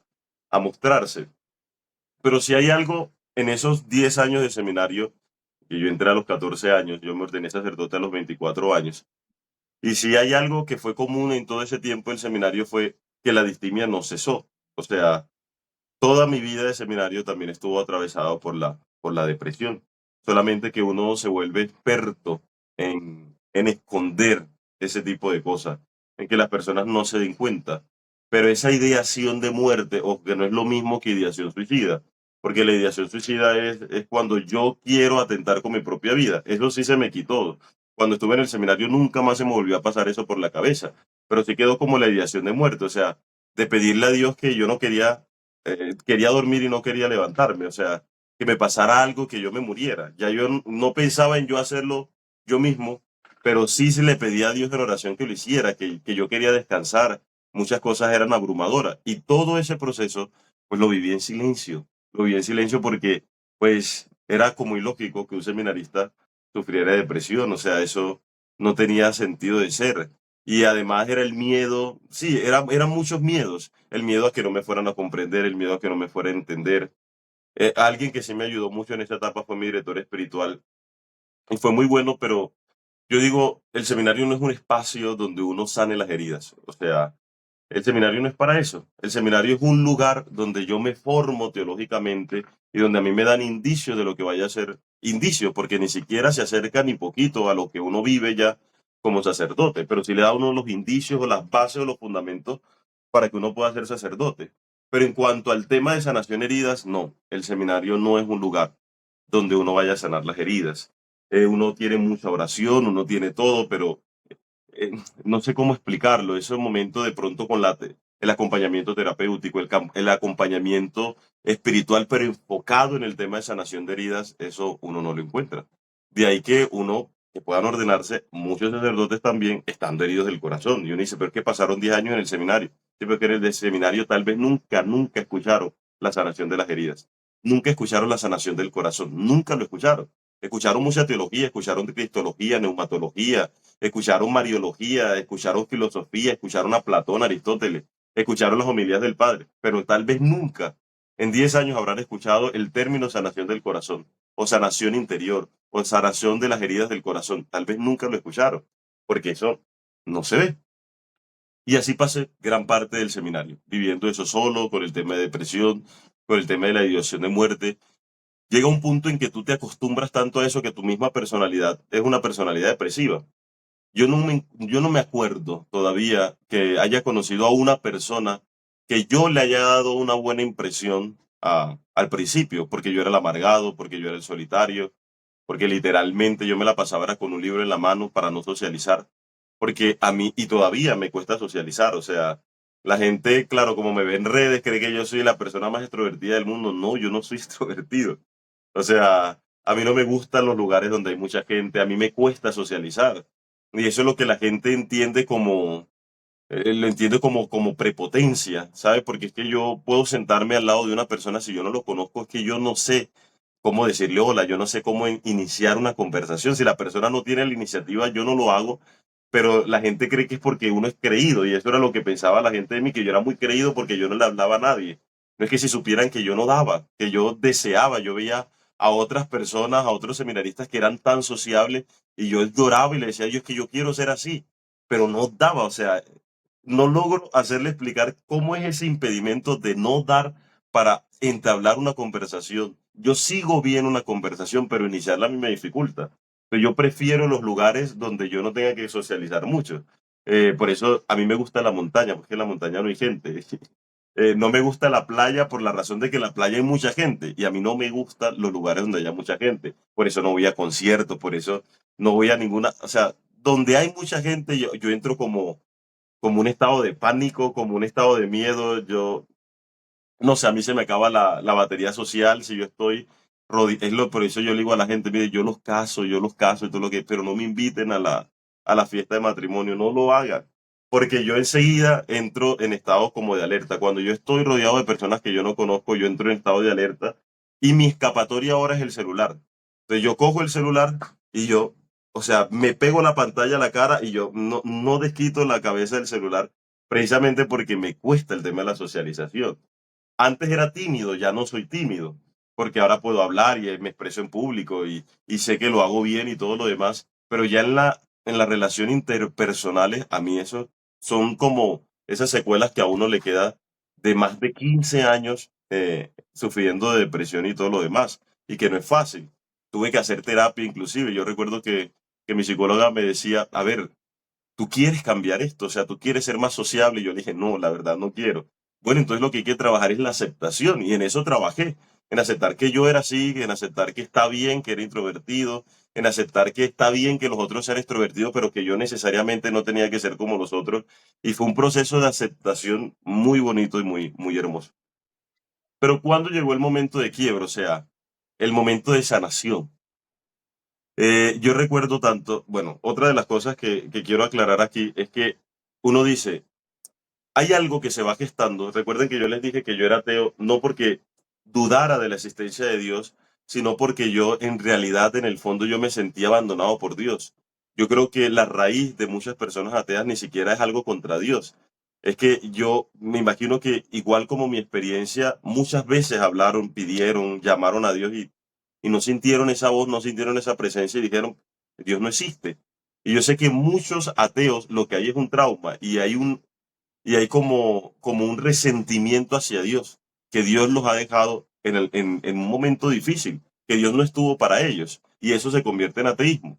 a mostrarse. Pero si hay algo en esos 10 años de seminario, que yo entré a los 14 años, yo me ordené sacerdote a los 24 años, y si hay algo que fue común en todo ese tiempo del seminario fue que la distimia no cesó. O sea, toda mi vida de seminario también estuvo atravesado por la depresión. Solamente que uno se vuelve experto en esconder ese tipo de cosas, en que las personas no se den cuenta. Pero esa ideación de muerte, o que no es lo mismo que ideación suicida, porque la ideación suicida es cuando yo quiero atentar con mi propia vida. Eso sí se me quitó. Cuando estuve en el seminario nunca más se me volvió a pasar eso por la cabeza, pero sí quedó como la ideación de muerte, o sea, de pedirle a Dios que yo no quería dormir y no quería levantarme, o sea, que me pasara algo, que yo me muriera. Ya yo no pensaba en yo hacerlo yo mismo, pero sí se le pedía a Dios en oración que lo hiciera, que yo quería descansar. Muchas cosas eran abrumadoras y todo ese proceso, pues lo viví en silencio. Lo viví en silencio porque, pues, era como ilógico que un seminarista sufriera de depresión, o sea, eso no tenía sentido de ser. Y además era el miedo, sí, eran muchos miedos. El miedo a que no me fueran a comprender, el miedo a que no me fueran a entender. Alguien que sí me ayudó mucho en esa etapa fue mi director espiritual. Y fue muy bueno, pero yo digo, el seminario no es un espacio donde uno sane las heridas. O sea, el seminario no es para eso. El seminario es un lugar donde yo me formo teológicamente y donde a mí me dan indicios de lo que vaya a ser indicios, porque ni siquiera se acerca ni poquito a lo que uno vive ya como sacerdote, pero sí le da a uno los indicios o las bases o los fundamentos para que uno pueda ser sacerdote. Pero en cuanto al tema de sanación de heridas, no, el seminario no es un lugar donde uno vaya a sanar las heridas. Uno tiene mucha oración, uno tiene todo, pero eh, no sé cómo explicarlo, ese momento de pronto con el acompañamiento terapéutico, el acompañamiento espiritual, pero enfocado en el tema de sanación de heridas, eso uno no lo encuentra. De ahí que que puedan ordenarse muchos sacerdotes también estando heridos del corazón. Y uno dice, pero es que pasaron 10 años en el seminario. Sí, pero que en el seminario tal vez nunca escucharon la sanación de las heridas. Nunca escucharon la sanación del corazón. Nunca lo escucharon. Escucharon mucha teología, escucharon cristología, neumatología, escucharon mariología, escucharon filosofía, escucharon a Platón, Aristóteles, escucharon las homilías del Padre, pero tal vez nunca en 10 años habrán escuchado el término sanación del corazón, o sanación interior, o sanación de las heridas del corazón. Tal vez nunca lo escucharon, porque eso no se ve. Y así pasé gran parte del seminario, viviendo eso solo, con el tema de depresión, con el tema de la ideación de muerte. Llega un punto en que tú te acostumbras tanto a eso que tu misma personalidad es una personalidad depresiva. Yo no me acuerdo todavía que haya conocido a una persona que yo le haya dado una buena impresión al principio, porque yo era el amargado, porque yo era el solitario, porque literalmente yo me la pasaba era con un libro en la mano para no socializar, porque a mí, y todavía me cuesta socializar, o sea, la gente, claro, como me ve en redes, cree que yo soy la persona más extrovertida del mundo. No, yo no soy extrovertido. O sea, a mí no me gustan los lugares donde hay mucha gente, a mí me cuesta socializar. Y eso es lo que la gente entiende lo entiende como prepotencia, ¿sabes? Porque es que yo puedo sentarme al lado de una persona si yo no lo conozco, es que yo no sé cómo decirle hola, yo no sé cómo iniciar una conversación. Si la persona no tiene la iniciativa, yo no lo hago, pero la gente cree que es porque uno es creído, y eso era lo que pensaba la gente de mí, que yo era muy creído porque yo no le hablaba a nadie. No es que si supieran que yo no daba, que yo deseaba, yo veía a otras personas, a otros seminaristas que eran tan sociables, y yo lloraba y le decía a ellos que yo quiero ser así, pero no daba, o sea, no logro hacerle explicar cómo es ese impedimento de no dar para entablar una conversación. Yo sigo bien una conversación, pero iniciarla a mí me dificulta. Pero yo prefiero los lugares donde yo no tenga que socializar mucho. Por eso a mí me gusta la montaña, porque en la montaña no hay gente. No me gusta la playa por la razón de que en la playa hay mucha gente, y a mí no me gustan los lugares donde haya mucha gente. Por eso no voy a conciertos, por eso no voy a ninguna, o sea, donde hay mucha gente yo entro como un estado de pánico, como un estado de miedo. Yo, no sé, a mí se me acaba la batería social si yo estoy por eso yo le digo a la gente, mire, yo los caso y todo lo que, pero no me inviten a la fiesta de matrimonio, no lo hagan, porque yo enseguida entro en estado como de alerta. Cuando yo estoy rodeado de personas que yo no conozco, yo entro en estado de alerta, y mi escapatoria ahora es el celular. Entonces yo cojo el celular y yo, o sea, me pego la pantalla a la cara y yo no desquito la cabeza del celular, precisamente porque me cuesta el tema de la socialización. Antes era tímido, ya no soy tímido, porque ahora puedo hablar y me expreso en público, y sé que lo hago bien y todo lo demás, pero ya en la relación interpersonales, a mí eso son como esas secuelas que a uno le queda de más de 15 años sufriendo de depresión y todo lo demás, y que no es fácil. Tuve que hacer terapia inclusive. Yo recuerdo que mi psicóloga me decía, a ver, tú quieres cambiar esto, o sea, tú quieres ser más sociable. Y yo le dije, no, la verdad no quiero. Bueno, entonces lo que hay que trabajar es la aceptación, y en eso trabajé, en aceptar que yo era así, en aceptar que está bien que era introvertido, en aceptar que está bien que los otros sean extrovertidos, pero que yo necesariamente no tenía que ser como los otros. Y fue un proceso de aceptación muy bonito y muy, muy hermoso. Pero cuando llegó el momento de quiebra, o sea, el momento de sanación, yo recuerdo tanto, bueno, otra de las cosas que quiero aclarar aquí es que uno dice, hay algo que se va gestando. Recuerden que yo les dije que yo era ateo, no porque dudara de la existencia de Dios, sino porque yo en realidad, en el fondo, yo me sentía abandonado por Dios. Yo creo que la raíz de muchas personas ateas ni siquiera es algo contra Dios. Es que yo me imagino que, igual como mi experiencia, muchas veces hablaron, pidieron, llamaron a Dios, y no sintieron esa voz, no sintieron esa presencia, y dijeron, Dios no existe. Y yo sé que muchos ateos lo que hay es un trauma, y hay como un resentimiento hacia Dios, que Dios los ha dejado en un momento difícil, que Dios no estuvo para ellos, y eso se convierte en ateísmo.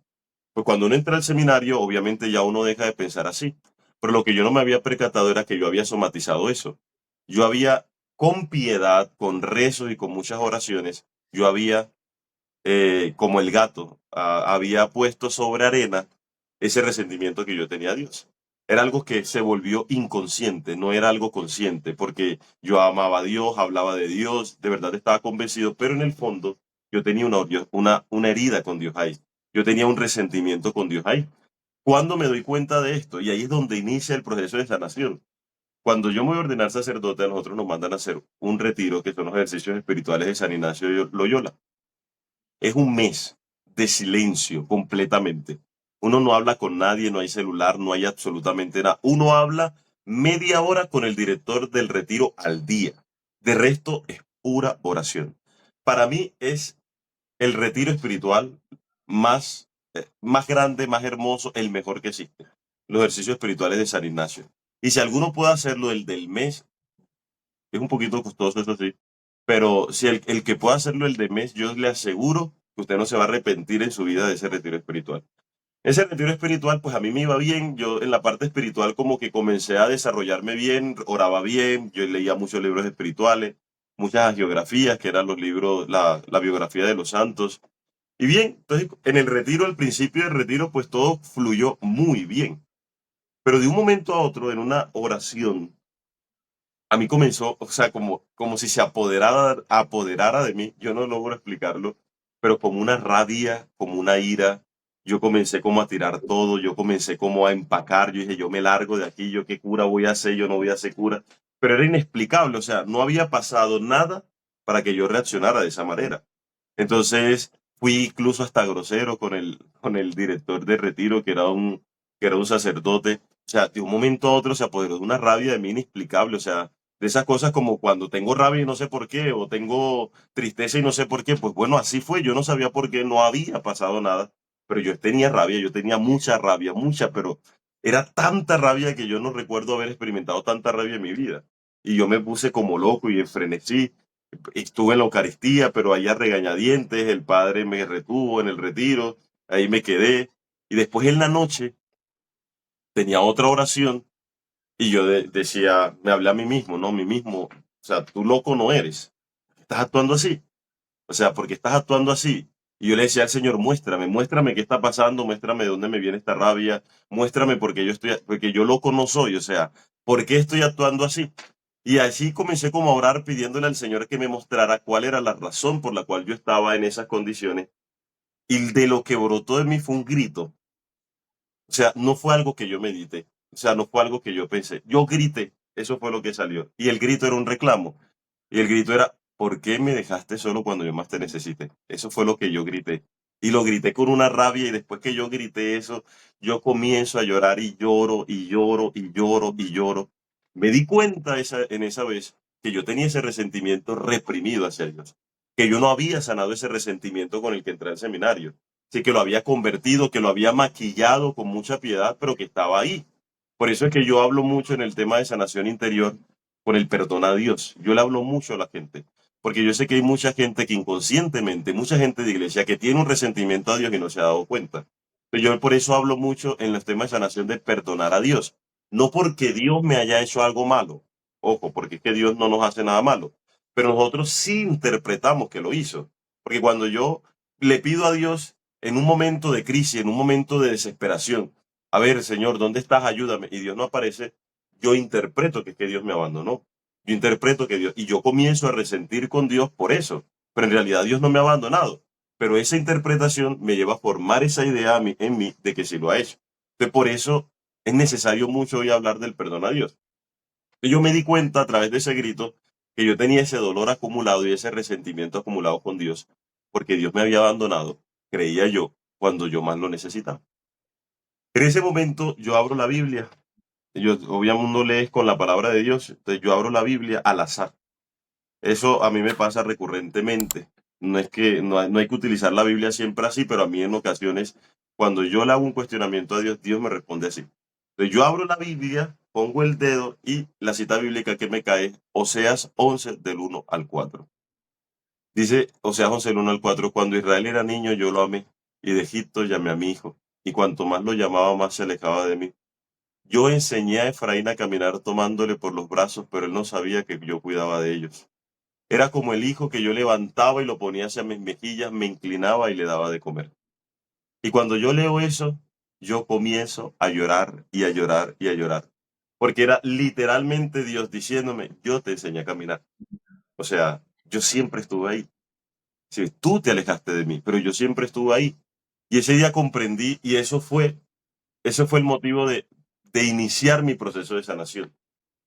Pues cuando uno entra al seminario, obviamente ya uno deja de pensar así, pero lo que yo no me había percatado era que yo había somatizado eso. Yo había, con piedad, con rezos y con muchas oraciones, yo había, como el gato, había puesto sobre arena ese resentimiento que yo tenía a Dios. Era algo que se volvió inconsciente, no era algo consciente, porque yo amaba a Dios, hablaba de Dios, de verdad estaba convencido, pero en el fondo yo tenía una herida con Dios ahí. Yo tenía un resentimiento con Dios ahí. ¿Cuándo me doy cuenta de esto? Y ahí es donde inicia el proceso de sanación. Cuando yo me voy a ordenar sacerdote, a nosotros nos mandan a hacer un retiro, que son los ejercicios espirituales de San Ignacio de Loyola. Es un mes de silencio completamente. Uno no habla con nadie, no hay celular, no hay absolutamente nada. Uno habla media hora con el director del retiro al día. De resto es pura oración. Para mí es el retiro espiritual más grande, más hermoso, el mejor que existe. Los ejercicios espirituales de San Ignacio. Y si alguno puede hacerlo, el del mes, es un poquito costoso, eso sí, pero si el que pueda hacerlo el de mes, yo le aseguro que usted no se va a arrepentir en su vida de ese retiro espiritual. Ese retiro espiritual, pues a mí me iba bien. Yo en la parte espiritual como que comencé a desarrollarme bien, oraba bien, yo leía muchos libros espirituales, muchas geografías, que eran los libros, la biografía de los santos. Y bien, entonces en el retiro, al principio del retiro, pues todo fluyó muy bien. Pero de un momento a otro, en una oración, a mí comenzó, o sea, como si se apoderara de mí, yo no logro explicarlo, pero como una rabia, como una ira, yo comencé como a tirar todo, yo comencé como a empacar, yo dije, yo me largo de aquí, yo qué cura voy a hacer, yo no voy a hacer cura, pero era inexplicable, o sea, no había pasado nada para que yo reaccionara de esa manera. Entonces fui incluso hasta grosero con el director de retiro, que era un sacerdote. O sea, de un momento a otro se apoderó de una rabia de mí inexplicable. O sea, de esas cosas como cuando tengo rabia y no sé por qué, o tengo tristeza y no sé por qué. Pues bueno, así fue. Yo no sabía por qué, no había pasado nada. Pero yo tenía rabia, yo tenía mucha rabia, mucha, pero era tanta rabia que yo no recuerdo haber experimentado tanta rabia en mi vida. Y yo me puse como loco y enfrenecí. Estuve en la Eucaristía, pero allá regañadientes, el padre me retuvo en el retiro, ahí me quedé. Y después en la noche tenía otra oración y yo decía, me hablé a mí mismo, ¿no? A mí mismo, o sea, tú loco no eres, estás actuando así. O sea, porque estás actuando así. Y yo le decía al Señor, muéstrame qué está pasando, muéstrame de dónde me viene esta rabia, muéstrame porque yo loco no soy, o sea, ¿por qué estoy actuando así? Y así comencé como a orar pidiéndole al Señor que me mostrara cuál era la razón por la cual yo estaba en esas condiciones. Y de lo que brotó de mí fue un grito. O sea, no fue algo que yo medité. O sea, no fue algo que yo pensé. Yo grité. Eso fue lo que salió. Y el grito era un reclamo. Y el grito era, ¿por qué me dejaste solo cuando yo más te necesité? Eso fue lo que yo grité. Y lo grité con una rabia y después que yo grité eso, yo comienzo a llorar y lloro y lloro y lloro y lloro. Me di cuenta en esa vez que yo tenía ese resentimiento reprimido hacia Dios, que yo no había sanado ese resentimiento con el que entré al seminario. Sí, que lo había convertido, que lo había maquillado con mucha piedad, pero que estaba ahí. Por eso es que yo hablo mucho en el tema de sanación interior con el perdón a Dios. Yo le hablo mucho a la gente, porque yo sé que hay mucha gente que inconscientemente, mucha gente de iglesia que tiene un resentimiento a Dios y no se ha dado cuenta. Pero yo por eso hablo mucho en los temas de sanación de perdonar a Dios. No porque Dios me haya hecho algo malo, ojo, porque es que Dios no nos hace nada malo, pero nosotros sí interpretamos que lo hizo. Porque cuando yo le pido a Dios en un momento de crisis, en un momento de desesperación, a ver, Señor, ¿dónde estás? Ayúdame. Y Dios no aparece, yo interpreto que es que Dios me abandonó. Yo interpreto que Dios, y yo comienzo a resentir con Dios por eso. Pero en realidad Dios no me ha abandonado. Pero esa interpretación me lleva a formar esa idea en mí de que sí lo ha hecho. Entonces, por eso es necesario mucho hoy hablar del perdón a Dios. Y yo me di cuenta a través de ese grito que yo tenía ese dolor acumulado y ese resentimiento acumulado con Dios, porque Dios me había abandonado, creía yo, cuando yo más lo necesitaba. En ese momento yo abro la Biblia. Yo, obviamente uno lee con la palabra de Dios, entonces yo abro la Biblia al azar. Eso a mí me pasa recurrentemente. No hay que utilizar la Biblia siempre así, pero a mí en ocasiones, cuando yo le hago un cuestionamiento a Dios, Dios me responde así. Entonces yo abro la Biblia, pongo el dedo y la cita bíblica que me cae, Oseas 11 del 1 al 4. Dice Oseas 11 del 1 al 4, cuando Israel era niño yo lo amé y de Egipto llamé a mi hijo, y cuanto más lo llamaba más se alejaba de mí. Yo enseñé a Efraín a caminar tomándole por los brazos, pero él no sabía que yo cuidaba de ellos. Era como el hijo que yo levantaba y lo ponía hacia mis mejillas, me inclinaba y le daba de comer. Y cuando yo leo eso, yo comienzo a llorar y a llorar y a llorar. Porque era literalmente Dios diciéndome, yo te enseñé a caminar. O sea, yo siempre estuve ahí. Sí, tú te alejaste de mí, pero yo siempre estuve ahí. Y ese día comprendí y eso fue el motivo de iniciar mi proceso de sanación.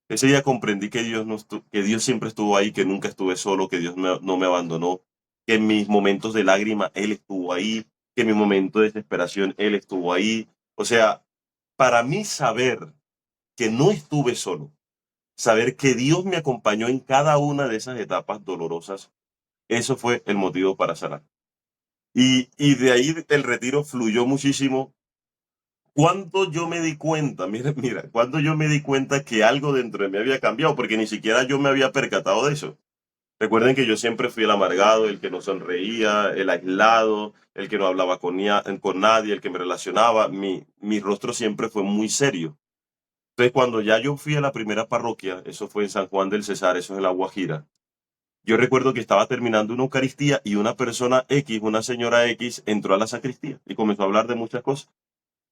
Ese día comprendí que Dios, que Dios siempre estuvo ahí, que nunca estuve solo, que Dios no me abandonó, que en mis momentos de lágrima Él estuvo ahí, que en mi momento de desesperación Él estuvo ahí. O sea, para mí saber que no estuve solo, saber que Dios me acompañó en cada una de esas etapas dolorosas, eso fue el motivo para sanar. Y de ahí el retiro fluyó muchísimo. Cuando yo me di cuenta, mira, cuando yo me di cuenta que algo dentro de mí había cambiado, porque ni siquiera yo me había percatado de eso. Recuerden que yo siempre fui el amargado, el que no sonreía, el aislado, el que no hablaba con nadie, el que me relacionaba. Mi rostro siempre fue muy serio. Entonces, cuando ya yo fui a la primera parroquia, eso fue en San Juan del Cesar, eso es en La Guajira, yo recuerdo que estaba terminando una Eucaristía y una persona X, una señora X, entró a la sacristía y comenzó a hablar de muchas cosas.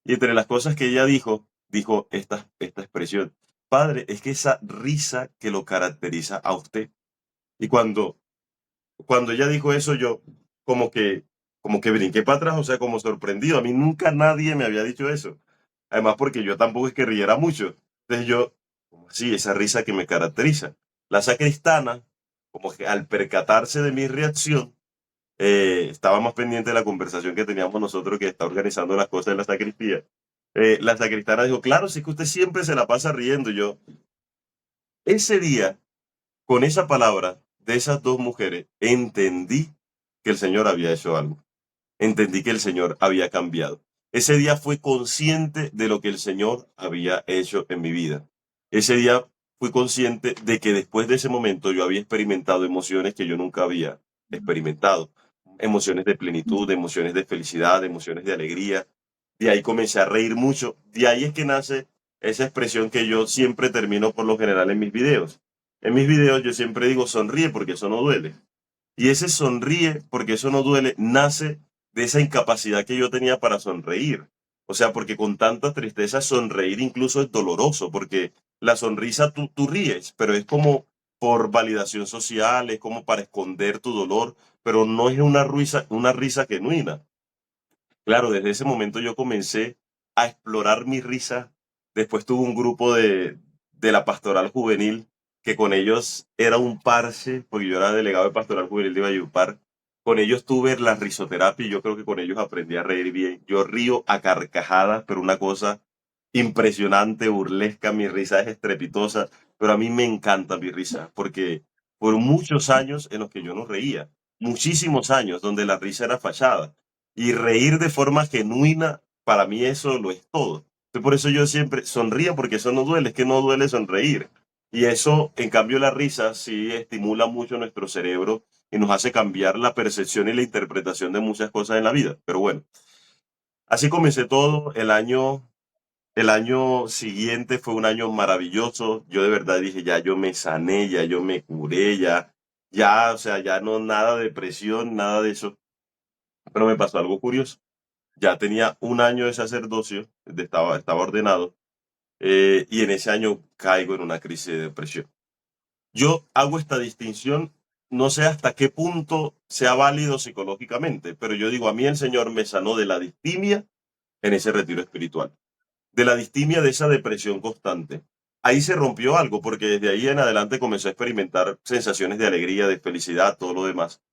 Y entre las cosas que ella dijo esta expresión: Padre, es que esa risa que lo caracteriza a usted. Y cuando ella dijo eso, yo como que, como que brinqué para atrás, o sea, como sorprendido. A mí nunca nadie me había dicho eso. Además, porque yo tampoco es que riera mucho. Entonces yo, como así, esa risa que me caracteriza. La sacristana, como que al percatarse de mi reacción, estaba más pendiente de la conversación que teníamos nosotros que está organizando las cosas en la sacristía. La sacristana dijo, claro, sí que usted siempre se la pasa riendo. Y yo, ese día, con esa palabra de esas dos mujeres, entendí que el Señor había hecho algo. Entendí que el Señor había cambiado. Ese día fui consciente de lo que el Señor había hecho en mi vida. Ese día fui consciente de que después de ese momento yo había experimentado emociones que yo nunca había experimentado. Emociones de plenitud, emociones de felicidad, emociones de alegría. De ahí comencé a reír mucho. De ahí es que nace esa expresión que yo siempre termino por lo general en mis videos. En mis videos yo siempre digo sonríe porque eso no duele. Y ese sonríe porque eso no duele nace de esa incapacidad que yo tenía para sonreír. O sea, porque con tanta tristeza sonreír incluso es doloroso, porque la sonrisa tú ríes, pero es como por validación social, es como para esconder tu dolor, pero no es una risa genuina. Claro, desde ese momento yo comencé a explorar mi risa. Después tuve un grupo de la pastoral juvenil, que con ellos era un parche, porque yo era delegado de pastoral juvenil de Valledupar. Con ellos tuve la risoterapia y yo creo que con ellos aprendí a reír bien. Yo río a carcajadas, pero una cosa impresionante, burlesca, mi risa es estrepitosa, pero a mí me encanta mi risa, porque por muchos años en los que yo no reía, muchísimos años donde la risa era fachada y reír de forma genuina, para mí eso lo es todo. Entonces, por eso yo siempre sonrío, porque eso no duele, es que no duele sonreír. Y eso, en cambio, la risa sí estimula mucho nuestro cerebro y nos hace cambiar la percepción y la interpretación de muchas cosas en la vida. Pero bueno, así comencé todo. El año siguiente fue un año maravilloso. Yo de verdad dije, ya yo me sané, ya yo me curé, ya, o sea, ya no nada de depresión, nada de eso. Pero me pasó algo curioso. Ya tenía un año de sacerdocio, estaba ordenado, y en ese año caigo en una crisis de depresión. Yo hago esta distinción, no sé hasta qué punto sea válido psicológicamente, pero yo digo, a mí el Señor me sanó de la distimia en ese retiro espiritual, de la distimia de esa depresión constante. Ahí se rompió algo, porque desde ahí en adelante comencé a experimentar sensaciones de alegría, de felicidad, todo lo demás,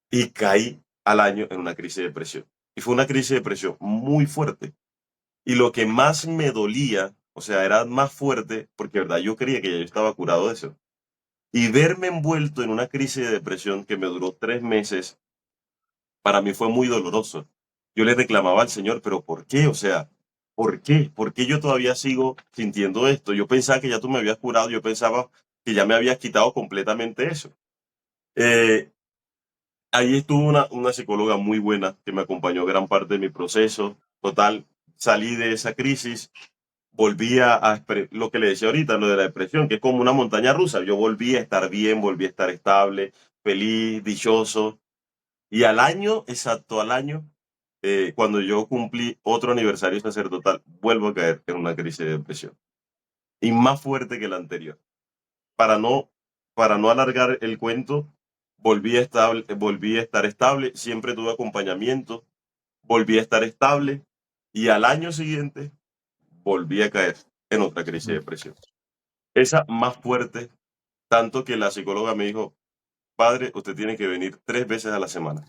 y caí al año en una crisis de depresión. Y fue una crisis de depresión muy fuerte. Y lo que más me dolía, o sea, era más fuerte, porque de verdad yo creía que ya yo estaba curado de eso. Y verme envuelto en una crisis de depresión que me duró 3 meses, para mí fue muy doloroso. Yo le reclamaba al Señor, pero ¿por qué? O sea, ¿por qué? ¿Por qué yo todavía sigo sintiendo esto? Yo pensaba que ya tú me habías curado, yo pensaba que ya me habías quitado completamente eso. Eh, Ahí estuvo una psicóloga muy buena que me acompañó gran parte de mi proceso. Total, salí de esa crisis, volví lo que le decía ahorita, lo de la depresión, que es como una montaña rusa. Yo volví a estar bien, volví a estar estable, feliz, dichoso. Y al año, exacto al año, cuando yo cumplí otro aniversario sacerdotal, vuelvo a caer en una crisis de depresión. Y más fuerte que la anterior. Para no, para no alargar el cuento, volví a estar estable, siempre tuve acompañamiento, volví a estar estable y al año siguiente volví a caer en otra crisis de depresión. Esa más fuerte, tanto que la psicóloga me dijo, padre, usted tiene que venir 3 veces a la semana.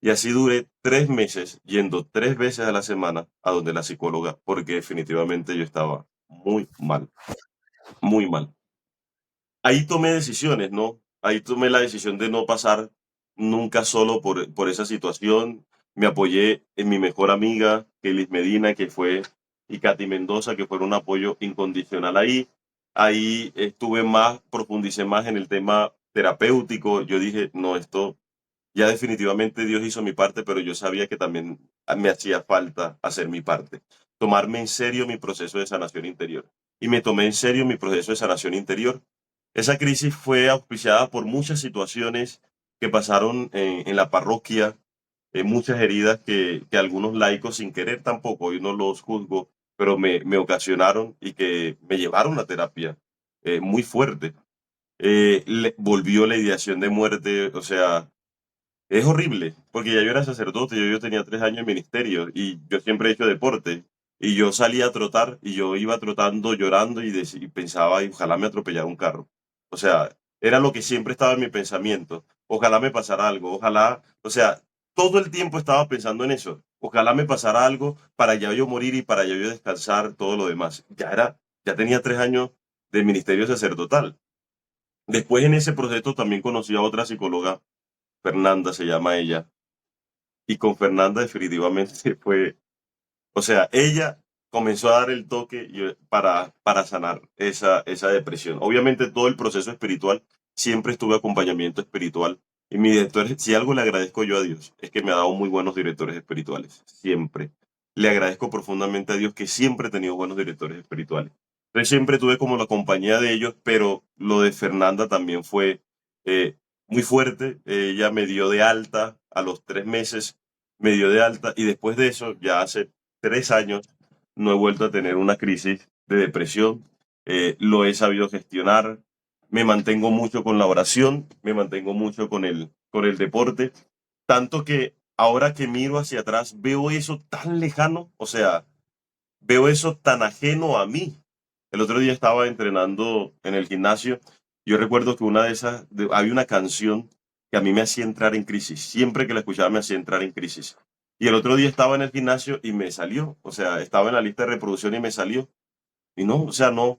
Y así duré 3 meses yendo 3 veces a la semana a donde la psicóloga, porque definitivamente yo estaba muy mal, muy mal. Ahí tomé decisiones, ¿no? Ahí tomé la decisión de no pasar nunca solo por esa situación. Me apoyé en mi mejor amiga, Kelis Medina, y Katy Mendoza, que fueron un apoyo incondicional ahí. Ahí estuve más, profundicé más en el tema terapéutico. Yo dije, no, esto ya definitivamente Dios hizo mi parte, pero yo sabía que también me hacía falta hacer mi parte, tomarme en serio mi proceso de sanación interior. Y me tomé en serio mi proceso de sanación interior. Esa crisis fue auspiciada por muchas situaciones que pasaron en la parroquia, muchas heridas que algunos laicos sin querer tampoco, yo no los juzgo, pero me ocasionaron y que me llevaron a terapia muy fuerte. Volvió la ideación de muerte, o sea, es horrible, porque ya yo era sacerdote, yo tenía 3 años en ministerio y yo siempre he hecho deporte. Y yo salía a trotar y yo iba trotando llorando y pensaba, "Ay, ojalá me atropellara un carro". O sea, era lo que siempre estaba en mi pensamiento. Ojalá me pasara algo, ojalá, o sea, todo el tiempo estaba pensando en eso. Ojalá me pasara algo para ya yo morir y para ya yo descansar todo lo demás. Ya tenía 3 años de ministerio sacerdotal. Después en ese proceso también conocí a otra psicóloga, Fernanda se llama ella, y con Fernanda definitivamente fue, o sea, ella comenzó a dar el toque para sanar esa depresión. Obviamente todo el proceso espiritual, siempre estuve acompañamiento espiritual. Y mi director, si algo le agradezco yo a Dios, es que me ha dado muy buenos directores espirituales, siempre. Le agradezco profundamente a Dios que siempre he tenido buenos directores espirituales. Entonces siempre tuve como la compañía de ellos, pero lo de Fernanda también fue eh, muy fuerte. Ella me dio de alta a los 3 meses, me dio de alta y después de eso, ya hace 3 años, no he vuelto a tener una crisis de depresión. Lo he sabido gestionar. Me mantengo mucho con la oración, me mantengo mucho con el deporte. Tanto que ahora que miro hacia atrás, veo eso tan lejano, o sea, veo eso tan ajeno a mí. El otro día estaba entrenando en el gimnasio. Yo recuerdo que había una canción que a mí me hacía entrar en crisis. Siempre que la escuchaba me hacía entrar en crisis. Y el otro día estaba en el gimnasio y me salió. O sea, estaba en la lista de reproducción y me salió. Y no, o sea, no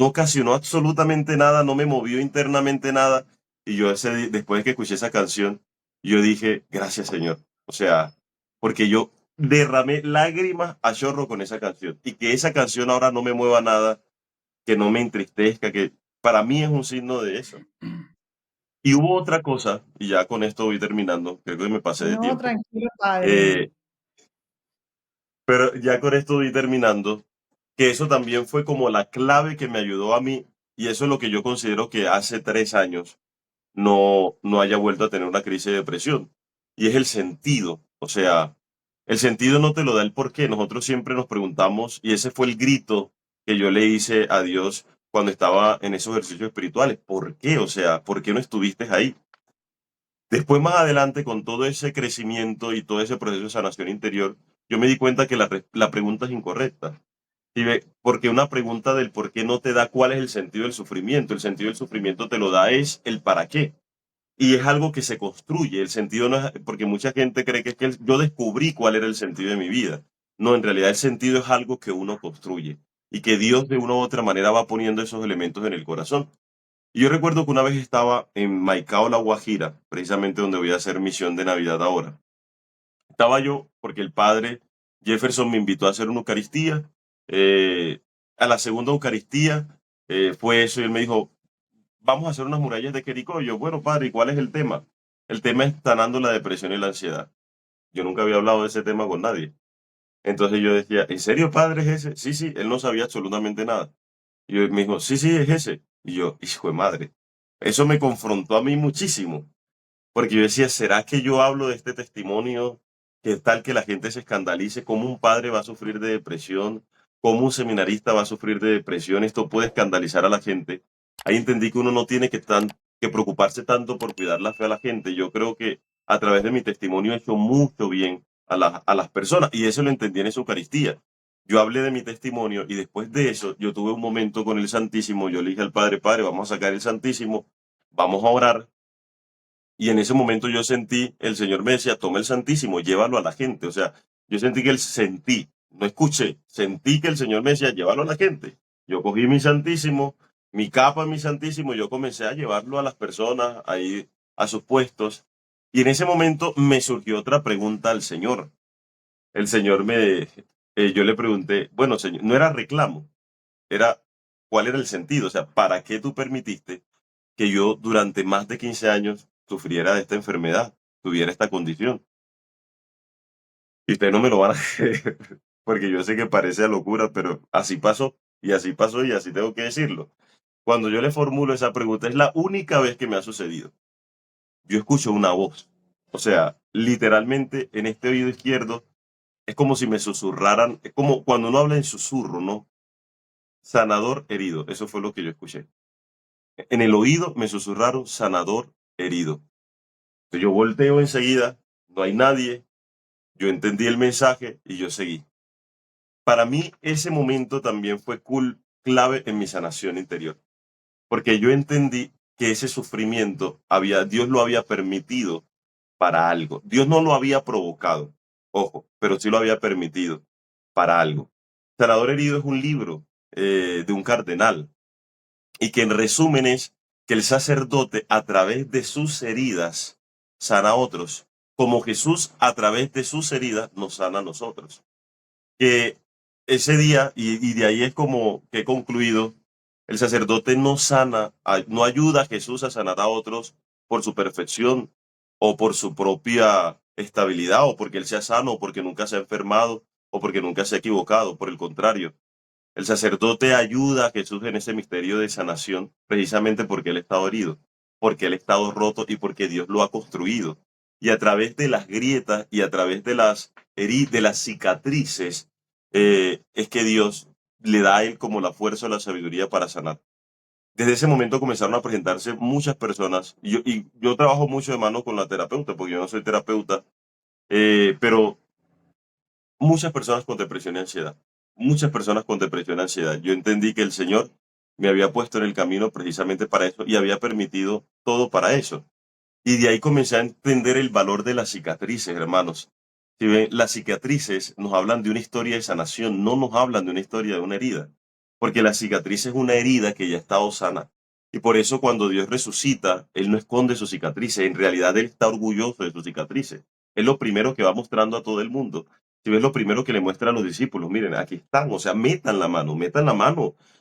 ocasionó absolutamente nada, no me movió internamente nada. Y yo después de que escuché esa canción, yo dije, gracias Señor. O sea, porque yo derramé lágrimas a chorro con esa canción. Y que esa canción ahora no me mueva nada, que no me entristezca, que para mí es un signo de eso. Y hubo otra cosa, y ya con esto voy terminando, creo que me pasé de No, tiempo. tranquilo, padre. Eh, pero ya con esto voy terminando, que eso también fue como la clave que me ayudó a mí, y eso es lo que yo considero que hace 3 años no haya vuelto a tener una crisis de depresión, y es el sentido. O sea, el sentido no te lo da el porqué, nosotros siempre nos preguntamos, y ese fue el grito que yo le hice a Dios cuando estaba en esos ejercicios espirituales, ¿por qué? O sea, ¿por qué no estuviste ahí? Después, más adelante, con todo ese crecimiento y todo ese proceso de sanación interior, yo me di cuenta que la pregunta es incorrecta. ¿Sí ve? Porque una pregunta del por qué no te da cuál es el sentido del sufrimiento. El sentido del sufrimiento te lo da es el para qué. Y es algo que se construye. El sentido no es, porque mucha gente cree que es que yo descubrí cuál era el sentido de mi vida. No, en realidad el sentido es algo que uno construye y que Dios de una u otra manera va poniendo esos elementos en el corazón. Y yo recuerdo que una vez estaba en Maicao, La Guajira, precisamente donde voy a hacer misión de Navidad ahora. Estaba yo porque el padre Jefferson me invitó a hacer una Eucaristía. eh, a la segunda Eucaristía fue eso y él me dijo, vamos a hacer unas murallas de Jericó. Y yo, bueno, padre, ¿y cuál es el tema? El tema es sanando la depresión y la ansiedad. Yo nunca había hablado de ese tema con nadie. Entonces yo decía, ¿en serio, padre, es ese? Sí, sí, él no sabía absolutamente nada. Y él me dijo, sí, sí, es ese. Y yo, hijo de madre. Eso me confrontó a mí muchísimo, porque yo decía, ¿será que yo hablo de este testimonio que tal que la gente se escandalice? ¿Cómo un padre va a sufrir de depresión? ¿Cómo un seminarista va a sufrir de depresión? Esto puede escandalizar a la gente. Ahí entendí que uno no tiene que preocuparse tanto por cuidar la fe a la gente. Yo creo que a través de mi testimonio he hecho mucho bien a las personas y eso lo entendí en esa Eucaristía. Yo hablé de mi testimonio y después de eso yo tuve un momento con el Santísimo. Yo le dije al Padre, Padre, vamos a sacar el Santísimo, vamos a orar Y en ese momento yo sentí, el Señor me decía, toma el Santísimo, llévalo a la gente. O sea, yo sentí que no escuché, sentí que el Señor me decía, llévalo a la gente. Yo cogí mi Santísimo, mi capa, mi Santísimo, y yo comencé a llevarlo a las personas ahí a sus puestos. Y en ese momento me surgió otra pregunta al Señor. El Señor yo le pregunté, bueno, Señor, no era reclamo, era cuál era el sentido, o sea, ¿para qué tú permitiste que yo durante más de 15 años sufriera de esta enfermedad, tuviera esta condición? Y ustedes no me lo van a creer, porque yo sé que parece a locura, pero así pasó, y así pasó, y así tengo que decirlo. Cuando yo le formulo esa pregunta, es la única vez que me ha sucedido. Yo escucho una voz, o sea, literalmente en este oído izquierdo es como si me susurraran, es como cuando uno habla en susurro, ¿no? Sanador herido, eso fue lo que yo escuché. En el oído me susurraron sanador herido. Entonces yo volteo enseguida, no hay nadie, yo entendí el mensaje y yo seguí. Para mí ese momento también fue clave en mi sanación interior, porque yo entendí que ese sufrimiento Dios lo había permitido para algo. Dios no lo había provocado, ojo, pero sí lo había permitido para algo. Sanador herido es un libro de un cardenal y que en resumen es que el sacerdote a través de sus heridas sana a otros, como Jesús a través de sus heridas nos sana a nosotros. Que ese día, y de ahí es como que he concluido, el sacerdote no sana, no ayuda a Jesús a sanar a otros por su perfección o por su propia estabilidad o porque él sea sano o porque nunca se ha enfermado o porque nunca se ha equivocado. Por el contrario, el sacerdote ayuda a Jesús en ese misterio de sanación precisamente porque él ha estado herido, porque él ha estado roto y porque Dios lo ha construido. Y a través de las grietas y a través de las cicatrices, es que Dios le da a él como la fuerza o la sabiduría para sanar. Desde ese momento comenzaron a presentarse muchas personas y yo trabajo mucho de mano con la terapeuta, porque yo no soy terapeuta, pero muchas personas con depresión y ansiedad. Muchas personas con depresión y ansiedad. Yo entendí que el Señor me había puesto en el camino precisamente para eso y había permitido todo para eso. Y de ahí comencé a entender el valor de las cicatrices, hermanos. Si ven, las cicatrices nos hablan de una historia de sanación, no nos hablan de una historia de una herida. Porque la cicatriz es una herida que ya ha estado sana. Y por eso cuando Dios resucita, Él no esconde sus cicatrices. En realidad Él está orgulloso de sus cicatrices. Es lo primero que va mostrando a todo el mundo. Si ves lo primero que le muestra a los discípulos, miren, aquí están, o sea, metan la mano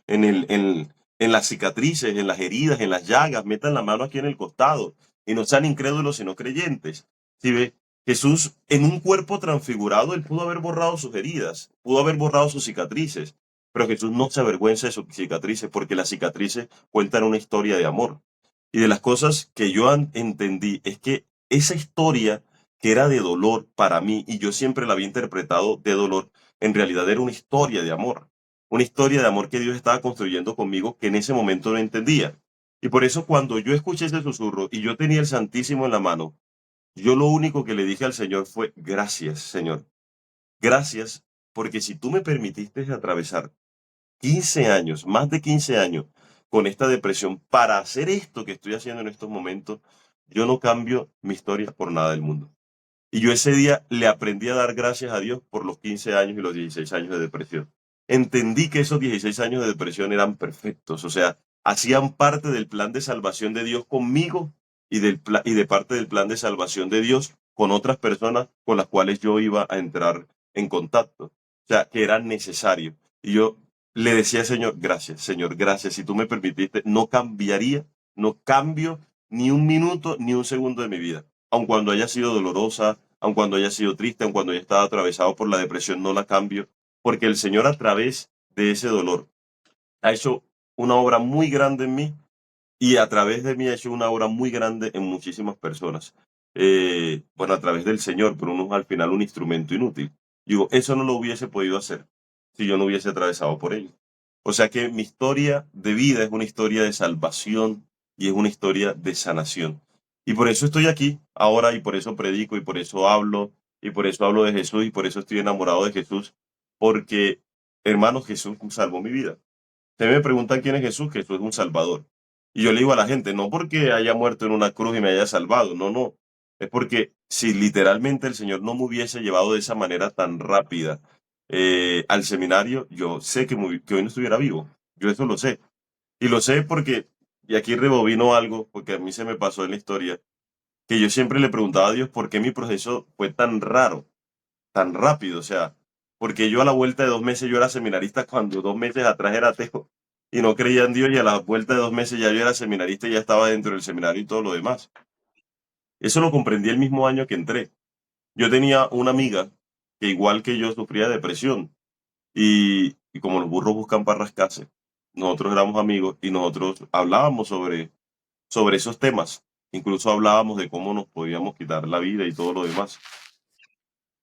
en las cicatrices, en las heridas, en las llagas, metan la mano aquí en el costado y no sean incrédulos sino creyentes. Si ve, Jesús en un cuerpo transfigurado, él pudo haber borrado sus heridas, pudo haber borrado sus cicatrices, pero Jesús no se avergüenza de sus cicatrices porque las cicatrices cuentan una historia de amor. Y de las cosas que yo entendí es que esa historia que era de dolor para mí, y yo siempre la había interpretado de dolor, en realidad era una historia de amor. Una historia de amor que Dios estaba construyendo conmigo que en ese momento no entendía. Y por eso cuando yo escuché ese susurro y yo tenía el Santísimo en la mano, yo lo único que le dije al Señor fue, gracias, Señor. Gracias, porque si tú me permitiste atravesar 15 años, más de 15 años, con esta depresión para hacer esto que estoy haciendo en estos momentos, yo no cambio mi historia por nada del mundo. Y yo ese día le aprendí a dar gracias a Dios por los 15 años y los 16 años de depresión. Entendí que esos 16 años de depresión eran perfectos, o sea, hacían parte del plan de salvación de Dios conmigo y de parte del plan de salvación de Dios con otras personas con las cuales yo iba a entrar en contacto. O sea, que era necesario. Y yo le decía, Señor, gracias. Si tú me permitiste, no cambiaría, no cambio ni un minuto ni un segundo de mi vida aun cuando haya sido dolorosa, aun cuando haya sido triste, aun cuando haya estado atravesado por la depresión, no la cambio, porque el Señor a través de ese dolor ha hecho una obra muy grande en mí y a través de mí ha hecho una obra muy grande en muchísimas personas. Bueno, a través del Señor, pero uno es al final un instrumento inútil. Digo, eso no lo hubiese podido hacer si yo no hubiese atravesado por ello. O sea que mi historia de vida es una historia de salvación y es una historia de sanación. Y por eso estoy aquí ahora y por eso predico y por eso hablo y por eso hablo de Jesús y por eso estoy enamorado de Jesús, porque, hermano, Jesús salvó mi vida. Ustedes me preguntan quién es Jesús. Jesús es un salvador. Y yo le digo a la gente, no porque haya muerto en una cruz y me haya salvado, no, no. Es porque si literalmente el Señor no me hubiese llevado de esa manera tan rápida al seminario, yo sé que hoy no estuviera vivo. Yo eso lo sé. Y lo sé porque, y aquí rebobino algo, porque a mí se me pasó en la historia, que yo siempre le preguntaba a Dios por qué mi proceso fue tan raro, tan rápido. O sea, porque yo a la vuelta de 2 meses yo era seminarista cuando 2 meses atrás era ateo y no creía en Dios, y a la vuelta de 2 meses ya yo era seminarista y ya estaba dentro del seminario y todo lo demás. Eso lo comprendí el mismo año que entré. Yo tenía una amiga que igual que yo sufría depresión y como los burros buscan para rascarse, nosotros éramos amigos y nosotros hablábamos sobre esos temas. Incluso hablábamos de cómo nos podíamos quitar la vida y todo lo demás.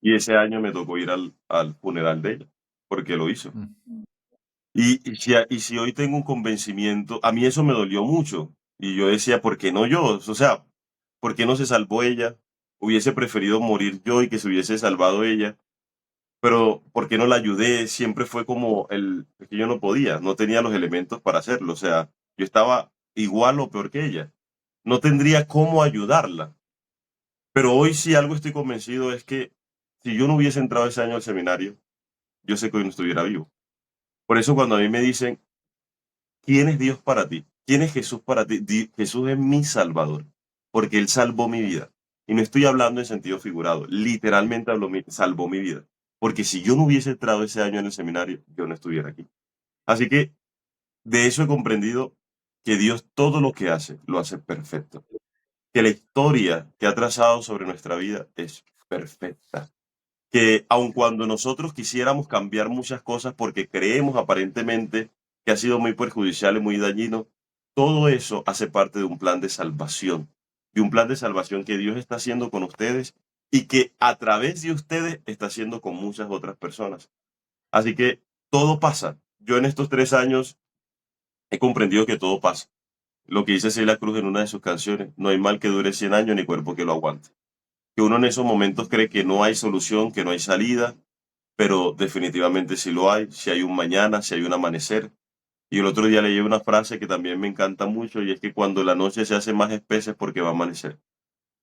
Y ese año me tocó ir al funeral de ella, porque lo hizo. Mm. Y si hoy tengo un convencimiento, a mí eso me dolió mucho. Y yo decía, ¿por qué no yo? O sea, ¿por qué no se salvó ella? Hubiese preferido morir yo y que se hubiese salvado ella. Pero ¿por qué no la ayudé? Siempre fue como es que yo no podía, no tenía los elementos para hacerlo. O sea, yo estaba igual o peor que ella. No tendría cómo ayudarla. Pero hoy sí algo estoy convencido es que si yo no hubiese entrado ese año al seminario, yo sé que hoy no estuviera vivo. Por eso cuando a mí me dicen, ¿quién es Dios para ti? ¿Quién es Jesús para ti? Jesús es mi Salvador, porque Él salvó mi vida. Y no estoy hablando en sentido figurado, literalmente salvó mi vida. Porque si yo no hubiese entrado ese año en el seminario, yo no estuviera aquí. Así que de eso he comprendido que Dios todo lo que hace, lo hace perfecto. Que la historia que ha trazado sobre nuestra vida es perfecta. Que aun cuando nosotros quisiéramos cambiar muchas cosas porque creemos aparentemente que ha sido muy perjudicial y muy dañino, todo eso hace parte de un plan de salvación, de un plan de salvación que Dios está haciendo con ustedes y que a través de ustedes está haciendo con muchas otras personas. Así que todo pasa. Yo en estos 3 años he comprendido que todo pasa. Lo que dice Celia Cruz en una de sus canciones, no hay mal que dure 100 años ni cuerpo que lo aguante. Que uno en esos momentos cree que no hay solución, que no hay salida, pero definitivamente sí lo hay, si hay un mañana, si hay un amanecer. Y el otro día leí una frase que también me encanta mucho y es que cuando la noche se hace más espesa es porque va a amanecer.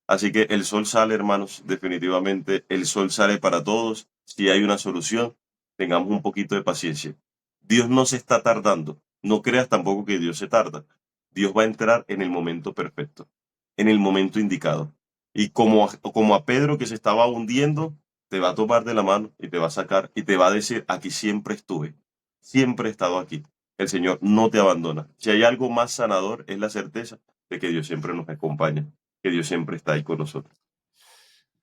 Así que el sol sale, hermanos, definitivamente el sol sale para todos. Si hay una solución, tengamos un poquito de paciencia. Dios no se está tardando. No creas tampoco que Dios se tarda. Dios va a entrar en el momento perfecto, en el momento indicado. Y como a Pedro que se estaba hundiendo, te va a tomar de la mano y te va a sacar y te va a decir, aquí siempre estuve, siempre he estado aquí. El Señor no te abandona. Si hay algo más sanador, es la certeza de que Dios siempre nos acompaña, que Dios siempre está ahí con nosotros.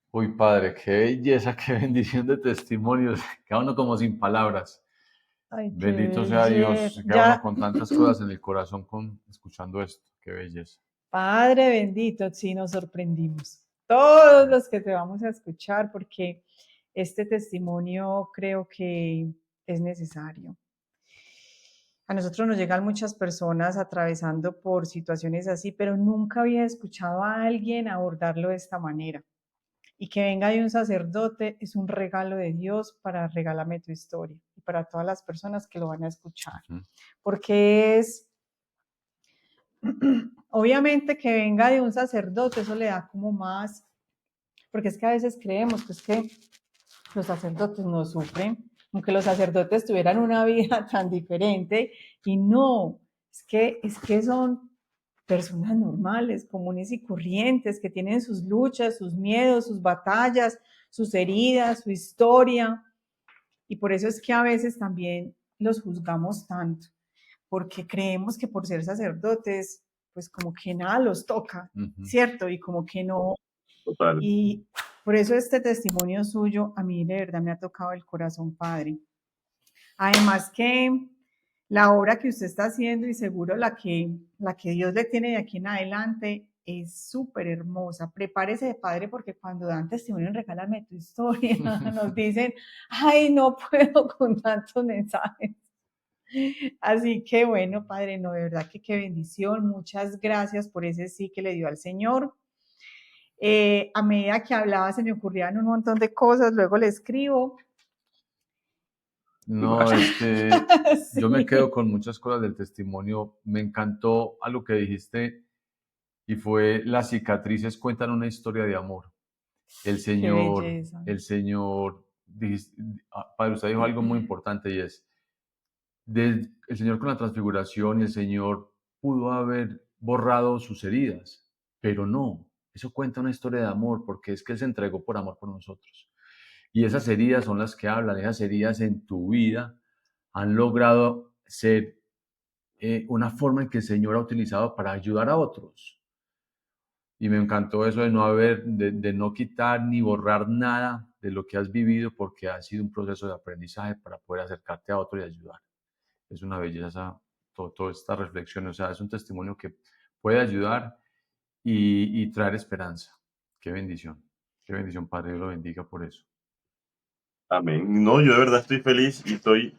Uy, padre, qué belleza, qué bendición de testimonios. Queda uno como sin palabras. Ay, qué Bendito sea belleza. Dios. Queda uno Ya, con tantas cosas en el corazón escuchando esto. Qué belleza. Padre bendito, sí nos sorprendimos. Todos los que te vamos a escuchar, porque este testimonio creo que es necesario. A nosotros nos llegan muchas personas atravesando por situaciones así, pero nunca había escuchado a alguien abordarlo de esta manera. Y que venga de un sacerdote es un regalo de Dios para Regálame tu historia y para todas las personas que lo van a escuchar. Porque obviamente que venga de un sacerdote, eso le da como más, porque es que a veces creemos que es que los sacerdotes no sufren, aunque los sacerdotes tuvieran una vida tan diferente, y no, es que son personas normales, comunes y corrientes, que tienen sus luchas, sus miedos, sus batallas, sus heridas, su historia, y por eso es que a veces también los juzgamos tanto, porque creemos que por ser sacerdotes, pues como que nada los toca, ¿cierto? Y como que no, Total. y por eso este testimonio suyo a mí de verdad me ha tocado el corazón, Padre. Además que la obra que usted está haciendo y seguro la que Dios le tiene de aquí en adelante es súper hermosa. Prepárese, Padre, porque cuando dan testimonio en Regálame tu historia, nos dicen, ay, no puedo con tantos mensajes. Así que bueno, Padre, no, de verdad que qué bendición. Muchas gracias por ese sí que le dio al Señor. A medida que hablaba se me ocurrían un montón de cosas, luego le escribo. No, es que yo me Sí, quedo con muchas cosas del testimonio. Me encantó algo que dijiste y fue las cicatrices cuentan una historia de amor. El qué Señor, belleza. el Señor, Padre, usted dijo algo muy importante y es, el Señor con la transfiguración y el Señor pudo haber borrado sus heridas, pero no, eso cuenta una historia de amor porque es que Él se entregó por amor por nosotros. Y esas heridas son las que hablan, esas heridas en tu vida han logrado ser una forma en que el Señor ha utilizado para ayudar a otros. Y me encantó eso de no de no quitar ni borrar nada de lo que has vivido porque ha sido un proceso de aprendizaje para poder acercarte a otro y ayudar. Es una belleza toda esta reflexión, o sea, es un testimonio que puede ayudar y traer esperanza. Qué bendición, Padre, Dios lo bendiga por eso. Amén. No, yo de verdad estoy feliz y estoy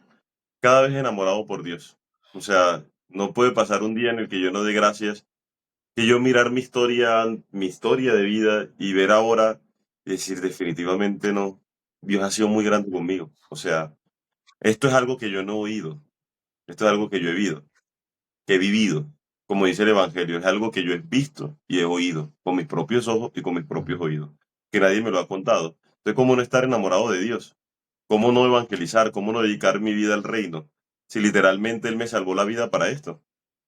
cada vez enamorado por Dios. O sea, no puede pasar un día en el que yo no dé gracias, que yo mirar mi historia de vida y ver ahora y decir definitivamente no, Dios ha sido muy grande conmigo. O sea, esto es algo que yo no he oído, esto es algo que yo he vivido. Como dice el Evangelio, es algo que yo he visto y he oído con mis propios ojos y con mis propios oídos, que nadie me lo ha contado. Entonces, ¿cómo no estar enamorado de Dios? ¿Cómo no evangelizar? ¿Cómo no dedicar mi vida al reino? Si literalmente Él me salvó la vida para esto.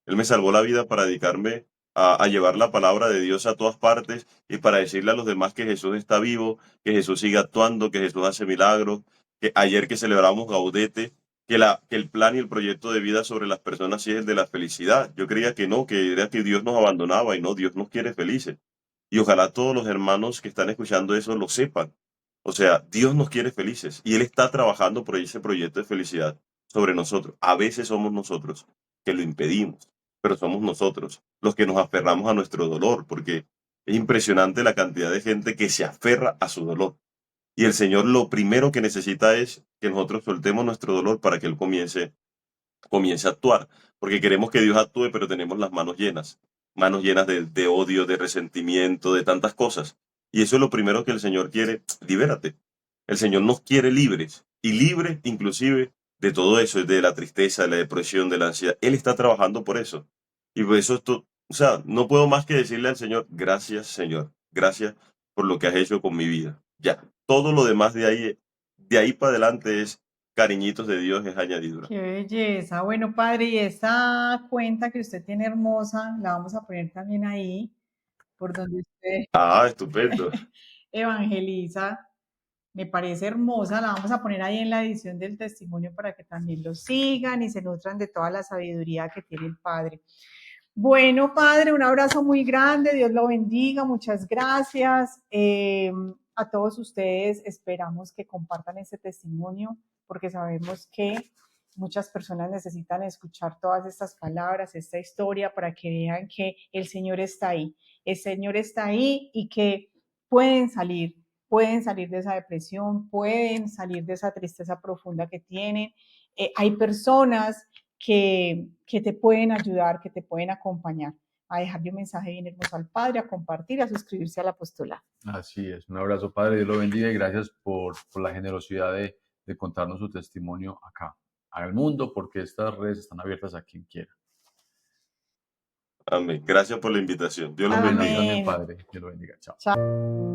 Él me salvó la vida para dedicarme a llevar la palabra de Dios a todas partes y para decirle a los demás que Jesús está vivo, que Jesús sigue actuando, que Jesús hace milagros, que ayer que celebramos Gaudete, que el plan y el proyecto de vida sobre las personas sí es el de la felicidad. Yo creía que no, que era que Dios nos abandonaba y no, Dios nos quiere felices. Y ojalá todos los hermanos que están escuchando eso lo sepan. O sea, Dios nos quiere felices y Él está trabajando por ese proyecto de felicidad sobre nosotros. A veces somos nosotros que lo impedimos, pero somos nosotros los que nos aferramos a nuestro dolor, porque es impresionante la cantidad de gente que se aferra a su dolor. Y el Señor lo primero que necesita es que nosotros soltemos nuestro dolor para que Él comience a actuar, porque queremos que Dios actúe, pero tenemos las manos llenas de odio, de resentimiento, de tantas cosas. Y eso es lo primero que el Señor quiere, libérate. El Señor nos quiere libres, y libres inclusive de todo eso, de la tristeza, de la depresión, de la ansiedad. Él está trabajando por eso. Y por eso esto, o sea, no puedo más que decirle al Señor, gracias Señor, gracias por lo que has hecho con mi vida. Ya, todo lo demás de ahí para adelante es cariñitos de Dios, es añadidura. Qué belleza. Bueno, padre, y esa cuenta que usted tiene hermosa, la vamos a poner también ahí, por donde usted Ah, estupendo. evangeliza. Me parece hermosa, la vamos a poner ahí en la edición del testimonio para que también lo sigan y se nutran de toda la sabiduría que tiene el Padre. Bueno, Padre, un abrazo muy grande, Dios lo bendiga, muchas gracias. A todos ustedes esperamos que compartan ese testimonio porque sabemos que muchas personas necesitan escuchar todas estas palabras, esta historia, para que vean que el Señor está ahí. El Señor está ahí y que pueden salir de esa depresión, pueden salir de esa tristeza profunda que tienen. Hay personas que te pueden ayudar, que te pueden acompañar a dejarle un mensaje bien hermoso al Padre, a compartir, a suscribirse al apostolado. Así es. Un abrazo, Padre, Dios lo bendiga y gracias por la generosidad de contarnos su testimonio acá, al mundo, porque estas redes están abiertas a quien quiera. Amén. Gracias por la invitación. Dios los Amén. A ti bendiga. también, Amén. Padre. Dios lo bendiga. Chao. Chao.